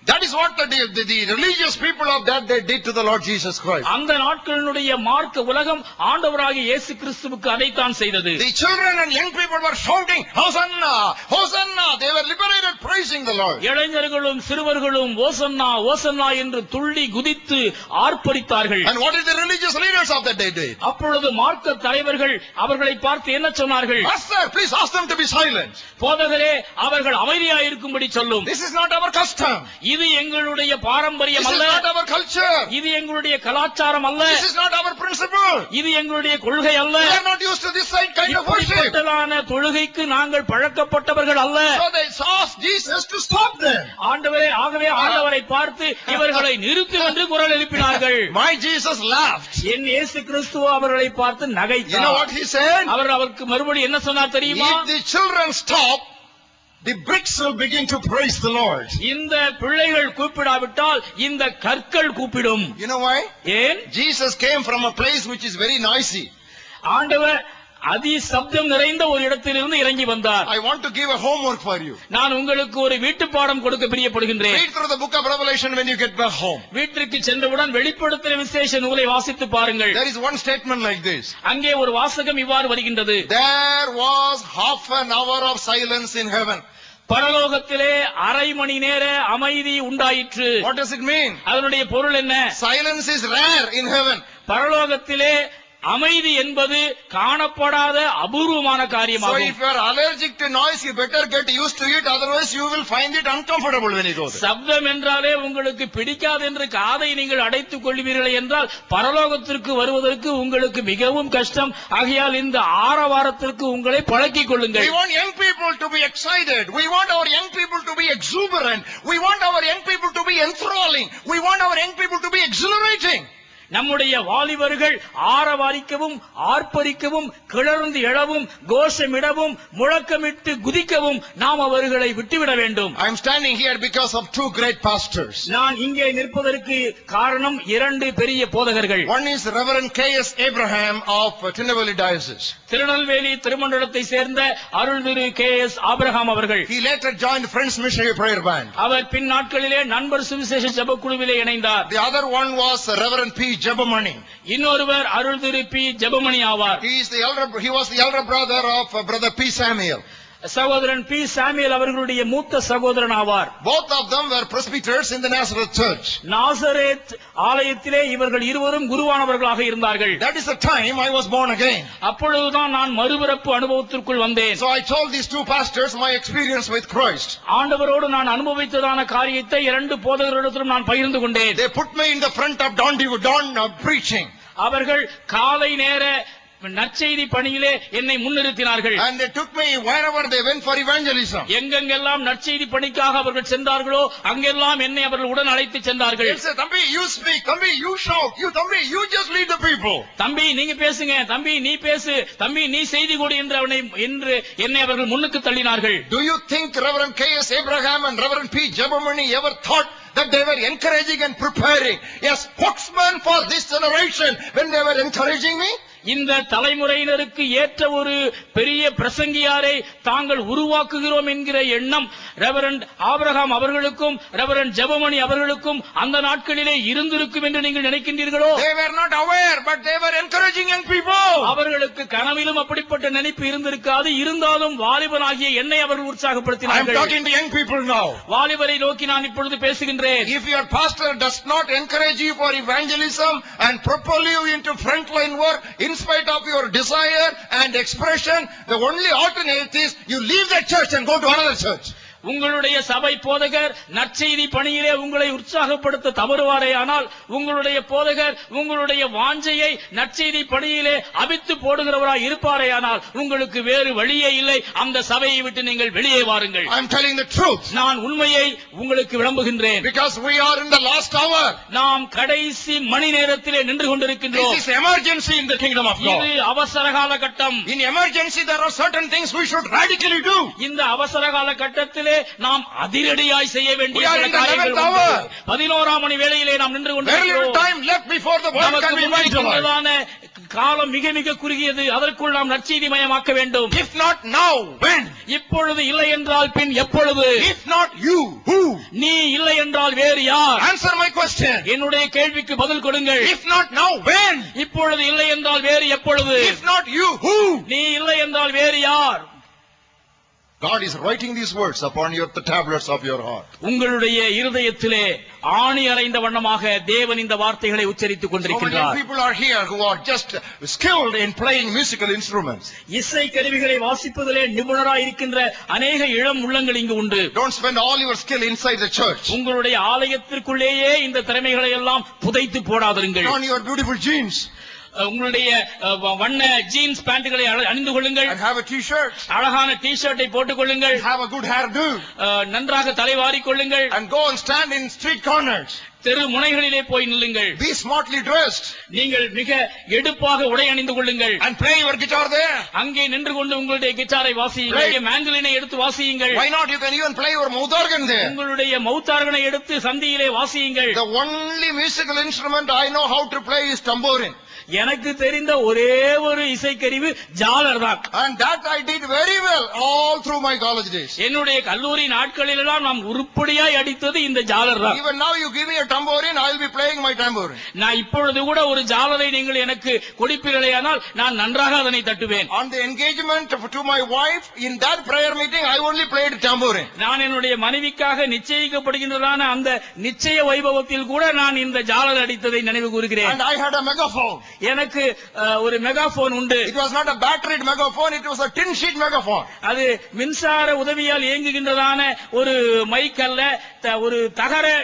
That is what the religious people of that day did to the Lord Jesus Christ. அந்த நாட்களினுடைய மார்க்க உலகம் ஆண்டவராகிய இயேசு கிறிஸ்துவுக்கு அதைத்தான் செய்தது. The children and young people were shouting, Hosanna, Hosanna. They were liberated, praising the Lord. இளைஞர்களும் சிறுவர்களும் ஓசன்னா ஓசன்னா என்று துள்ளி குதித்து ஆர்ப்பரித்தார்கள். And what did the religious leaders of that day do? அப்பொழுது மார்க்க தலைவர்கள் அவர்களை பார்த்து என்ன சொன்னார்கள்? Master, please ask them to be silent. போதகரே, அவர்கள் அமைதியாய் இருக்கும்படி சொல்லும். This is not our custom. இது எங்களுடைய பாரம்பரியம் This is அல்ல. not our culture. இது எங்களுடைய கலாச்சாரம் அல்ல. This is not our principle. இது எங்களுடைய கொள்கை அல்ல. We are not used to this kind of worship. இப்படிப்பட்டதான தொழுகைக்கு நாங்கள் பழக்கப்பட்டவர்கள் அல்ல. So they asked Jesus to stop them. ஆண்டவரே, ஆகவே ஆண்டவரை பார்த்து இவர்களை நிறுத்து என்று குரல் எழுப்பினார்கள். My Jesus laughed. என் இயேசு கிறிஸ்துவ அவர்களை பார்த்து நகைத்தார். You know what he said? அவர் அவருக்கு மறுபடியும் என்ன சொன்னார் தெரியுமா? If the children stop, the bricks will begin to praise the Lord. இந்த பிள்ளைகள் கூப்பிடாவிட்டால் இந்த கற்கள் கூப்பிடும். You know why? ஏன்? Jesus came from a place which is very noisy. ஆண்டவர் அதி சப்தம் நிறைந்த ஒரு இடத்திலிருந்து இறங்கி வந்தார். I want to give a homework for you. நான் உங்களுக்கு ஒரு வீட்டு பாடம் கொடுக்க பிரியப்படுகின்றேன். Read through the book of Revelation when you get back home. வீட்டிற்கு சென்றவுடன் வெளிப்படுத்தின விசேஷ நூலை வாசித்து பாருங்கள். There is one statement like this. அங்கே ஒரு வாசகம் இவ்வாறு வருகின்றது. There was half an hour of silence in heaven. பரலோகத்திலே அரை மணி நேர அமைதி உண்டாயிற்று. What does it mean? அதனுடைய பொருள் என்ன? Silence is rare in heaven. பரலோகத்திலே அமைதி என்பது காணப்படாத அபூர்வமான So காரியமாகும். if you are allergic to noise, you better get used to it, otherwise you will find it uncomfortable when you go there. சப்தம் என்றாலே உங்களுக்கு பிடிக்காது என்று காதை நீங்கள் அடைத்துக் கொள்வீர்கள் என்றால் பரலோகத்திற்கு வருவதற்கு உங்களுக்கு மிகவும் கஷ்டம். ஆகையால் இந்த ஆரவாரத்திற்கு உங்களை பழக்கிக் கொள்ளுங்கள். We want young people to be excited. We want our young people to be exuberant. We want our young people to be enthralling. We want our young people to be exhilarating. நம்முடைய வாலிபர்கள் ஆரவாரிக்கவும் ஆர்ப்பரிக்கவும் கிளர்ந்து எழவும் கோஷமிடவும் முழக்கமிட்டு குதிக்கவும் நாம் அவர்களை விட்டுவிட வேண்டும். I am standing here because of two great pastors. நான் இங்கே நிற்பதற்கு காரணம் இரண்டு பெரிய போதகர்கள். One is Reverend K.S. Abraham of Tinnevelly Diocese. Tirunelveli திருமண்டலத்தை சேர்ந்த அருள் திரு K.S. ஆபிரகாம் அவர்கள். He later joined Friends Missionary Prayer Band. அவர் பின் நாட்களிலே நண்பர் சுவிசேஷ ஜெபக்குழுவிலே இணைந்தார். The other one was Reverend P. Jebamani. இன்னொருவர் அருள் திரு பி ஜெபமணி ஆவார். He was the elder brother of Brother P. Samuel. சகோதரன் B Samuel அவர்களுடைய மூத்த சகோதரன் ஆவார். Both of them were presbyters in the Nazareth church. Nazareth ஆலயத்திலே இவர்கள் இருவரும் குருவானவர்களாக இருந்தார்கள். That is the time I was born again. அப்பொழுதுதான் நான் மறுபிறப்பு அனுபவத்திற்குள் வந்தேன். So I told these two pastors my experience with Christ. ஆண்டவரோடு நான் அனுபவித்ததான காரியத்தை இரண்டு போதகர்களிடத்திலும் நான் பகிர்ந்து கொண்டேன். They put me in the front of dawn preaching. அவர்கள் காலை நேர நற்செய்தி பணியிலே என்னை முன்னிறுத்தினார்கள். And they took me wherever they went for evangelism. எங்கெங்கெல்லாம் நற்செய்தி பணிக்காக அவர்கள் சென்றார்களோ அங்கெல்லாம் என்னை அவர்கள் உடன் அழைத்து சென்றார்கள். They said, Thambi, you speak. Thambi, you shout. Thambi, you just lead the people. தம்பி நீங்க பேசுங்க, தம்பி நீ பேசு, தம்பி நீ செய்தி கொடு என்று என்னை அவர்கள் முன்னுக்கு தள்ளினார்கள். Do you think Reverend K.S. Abraham and Reverend P. Jebamani ever thought that they were encouraging and preparing a spokesman for this generation when they were encouraging me? இந்த தலைமுறையினருக்கு ஏற்ற ஒரு பெரிய பிரசங்கியாரை தாங்கள் உருவாக்குகிறோம் என்கிற எண்ணம் ரெவரண்ட் ஆபிரகாம் அவர்களுக்கும் ரெவரண்ட் ஜெபமணி அவர்களுக்கும் அந்த நாட்களிலே இருந்திருக்கும் என்று நீங்கள் நினைக்கின்றீர்களோ? They were not aware, but they were encouraging young people. அவர்களுக்கு கனவிலும் அப்படிப்பட்ட நினைப்பு இருந்திருக்காது. இருந்தாலும் வாலிபனாகிய என்னை அவர்கள் I am உற்சாகப்படுத்தினார்கள். talking to young people now. வாலிபரை நோக்கி நான் இப்பொழுது பேசுகின்றேன். If your pastor does not encourage you for evangelism and propel you into frontline work in spite of your desire and expression, the only alternate is you leave that church and go to another church. உங்களுடைய சபை போதகர் நற்செய்தி பணியிலே உங்களை உற்சாகப்படுத்த தவறுவாரே ஆனால் உங்களுடைய போதகர் உங்களுடைய வாஞ்சையை நற்செய்தி பணியிலே அவித்து போடுகிறவராய் இருப்பாரே ஆனால் உங்களுக்கு வேறு வழியே இல்லை. அந்த சபையை விட்டு நீங்கள் வெளியே வாருங்கள். I am telling the truth. நான் உண்மையை உங்களுக்கு விளம்புகின்றேன். Because we are in the last hour. நாம் கடைசி மணி நேரத்திலே நின்று கொண்டிருக்கின்றோம். This is emergency in the kingdom of God. இது அவசர கால கட்டம். In emergency there are certain things we should radically do. இந்த அவசர கால கட்டத்திலே நாம் அதிரடியாய் செய்ய வேண்டிய சில காரியங்கள் 11ஆம் மணி வேளையிலே நாம் நின்று கொண்டிருக்கிறோம். Very little time left before the world can be made. காலம் மிக மிக குறுகியது. அதற்குள் நாம் நற்செய்தி மயமாக்க வேண்டும். If not now, when? இப்பொழுது இல்லை என்றால் பின் எப்பொழுது? If not you, who? நீ இல்லை என்றால் வேறு யார்? Answer my question. என்னுடைய கேள்விக்கு பதில் கொடுங்கள். If not now, when? இப்பொழுது இல்லை என்றால் வேறு எப்பொழுது? If not you, who? நீ இல்லை என்றால் வேறு யார்? God is writing these words upon the tablets of your heart. உங்களுடைய இருதயத்திலே ஆணி அறைந்த வண்ணமாக தேவன் இந்த வார்த்தைகளை உச்சரித்துக் So many கொண்டிருக்கிறார். people are here who are just skilled in playing musical instruments. இசை கருவிகளை வாசிப்பதிலே நிபுணராய் இருக்கின்ற அநேக இளம் உள்ளங்கள் இங்கு உண்டு. Don't spend all your skill inside the church. உங்களுடைய ஆலயத்திற்குள்ளேயே இந்த திறமைகளை எல்லாம் புதைத்து போடாதிருங்கள். On your beautiful jeans. உங்களுடைய வண்ண ஜீன்ஸ் பேண்ட்களை அணிந்து கொள்ளுங்கள். And have a t-shirt. அழகான டி ஷர்ட்டை போட்டுக் கொள்ளுங்கள். Have a good hairdo. நன்றாக தலைவாரிக் கொள்ளுங்கள். And go and stand in street corners. தெரு முனைகளிலே போய் நில்லுங்கள். Be smartly dressed. நீங்கள் மிக எடுப்பாக உடை அணிந்து கொள்ளுங்கள். And play your guitar there. அங்கே நின்று கொண்டு உங்களுடைய கிட்டாரை வாசியுங்கள். மேண்டலினை எடுத்து வாசியுங்கள். Why not? You can even play your mouth organ there. உங்களுடைய மௌத்தார்கனை எடுத்து சந்தியிலே வாசியுங்கள். The only musical instrument I know how to play is tambourine. எனக்கு தெரிந்த ஒரே ஒரு இசைக்கருவி ஜாலர் தான். And that I did very well all through my college days. என்னுடைய கல்லூரி நாட்களிலெல்லாம் நாம் உருப்படியாய் அடித்தது இந்த ஜாலர் தான். Even now you give me a tambourine, I will be playing my tambourine. நான் இப்பொழுது கூட ஒரு ஜாலரை நீங்கள் எனக்கு கொடுப்பீர்களேயானால் நான் நன்றாக அதனை தட்டுவேன். On the engagement to my wife, in that prayer meeting, I only played tambourine. நான் என்னுடைய மனைவிக்காக நிச்சயிக்கப்படுகின்றதான அந்த நிச்சய வைபவத்தில் கூட நான் இந்த ஜாலர் அடித்ததை நினைவு கூறுகிறேன். And I had a megaphone. எனக்கு ஒரு மெகாபோன் உண்டு. It was not a battery megaphone, it was a tin sheet megaphone. அது மின்சார உதவியால் இயங்குகின்றதான ஒரு மைக் அல்ல, ஒரு தகர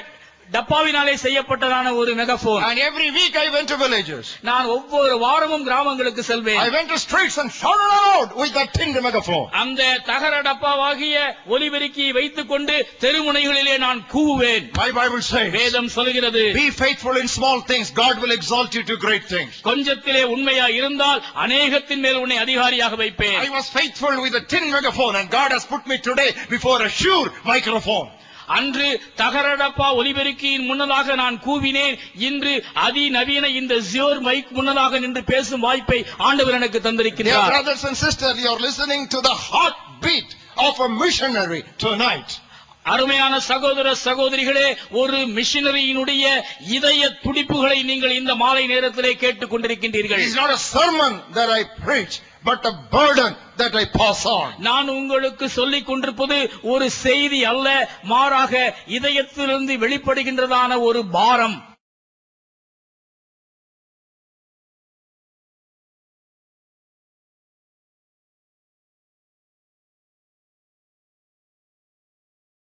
டப்பாவினாலே செய்யப்பட்டதான ஒரு megaphone. And every week I went to villages. நான் ஒவ்வொரு வாரமும் கிராமங்களுக்கு செல்வேன். I went to streets and shouted out with that tin megaphone. அந்த தகர டப்பாவாகிய ஒலிபெருக்கியை வைத்துக் கொண்டு தெருமுனைகளிலே நான் கூவுவேன். My Bible says, வேதம் சொல்கிறது, be faithful in small things, God will exalt you to great things. கொஞ்சத்திலே உண்மையா இருந்தால் அநேகத்தின் மேல் உன்னை அதிகாரியாக வைப்பேன். I was faithful with a tin megaphone and God has put me today before a sure microphone. அன்று தகரடப்பா ஒலிபெருக்கியின் முன்னதாக நான் கூவினேன். இன்று அதிநவீன இந்த ஜியோர் மைக் முன்னதாக நின்று பேசும் வாய்ப்பை ஆண்டவர் எனக்கு தந்திருக்கிறார். Dear brothers and sisters, you are listening to the heartbeat of a missionary tonight. அருமையான சகோதர சகோதரிகளே, ஒரு மிஷனரியினுடைய இதய துடிப்புகளை நீங்கள் இந்த மாலை நேரத்திலே கேட்டுக் கொண்டிருக்கின்றீர்கள். It is not a sermon that I preach, but a burden that I pass on. நான் உங்களுக்கு சொல்லிக் கொண்டிருப்பது ஒரு செய்தி அல்ல, மாறாக இதயத்திலிருந்து வெளிப்படுகின்றதான ஒரு பாரம்.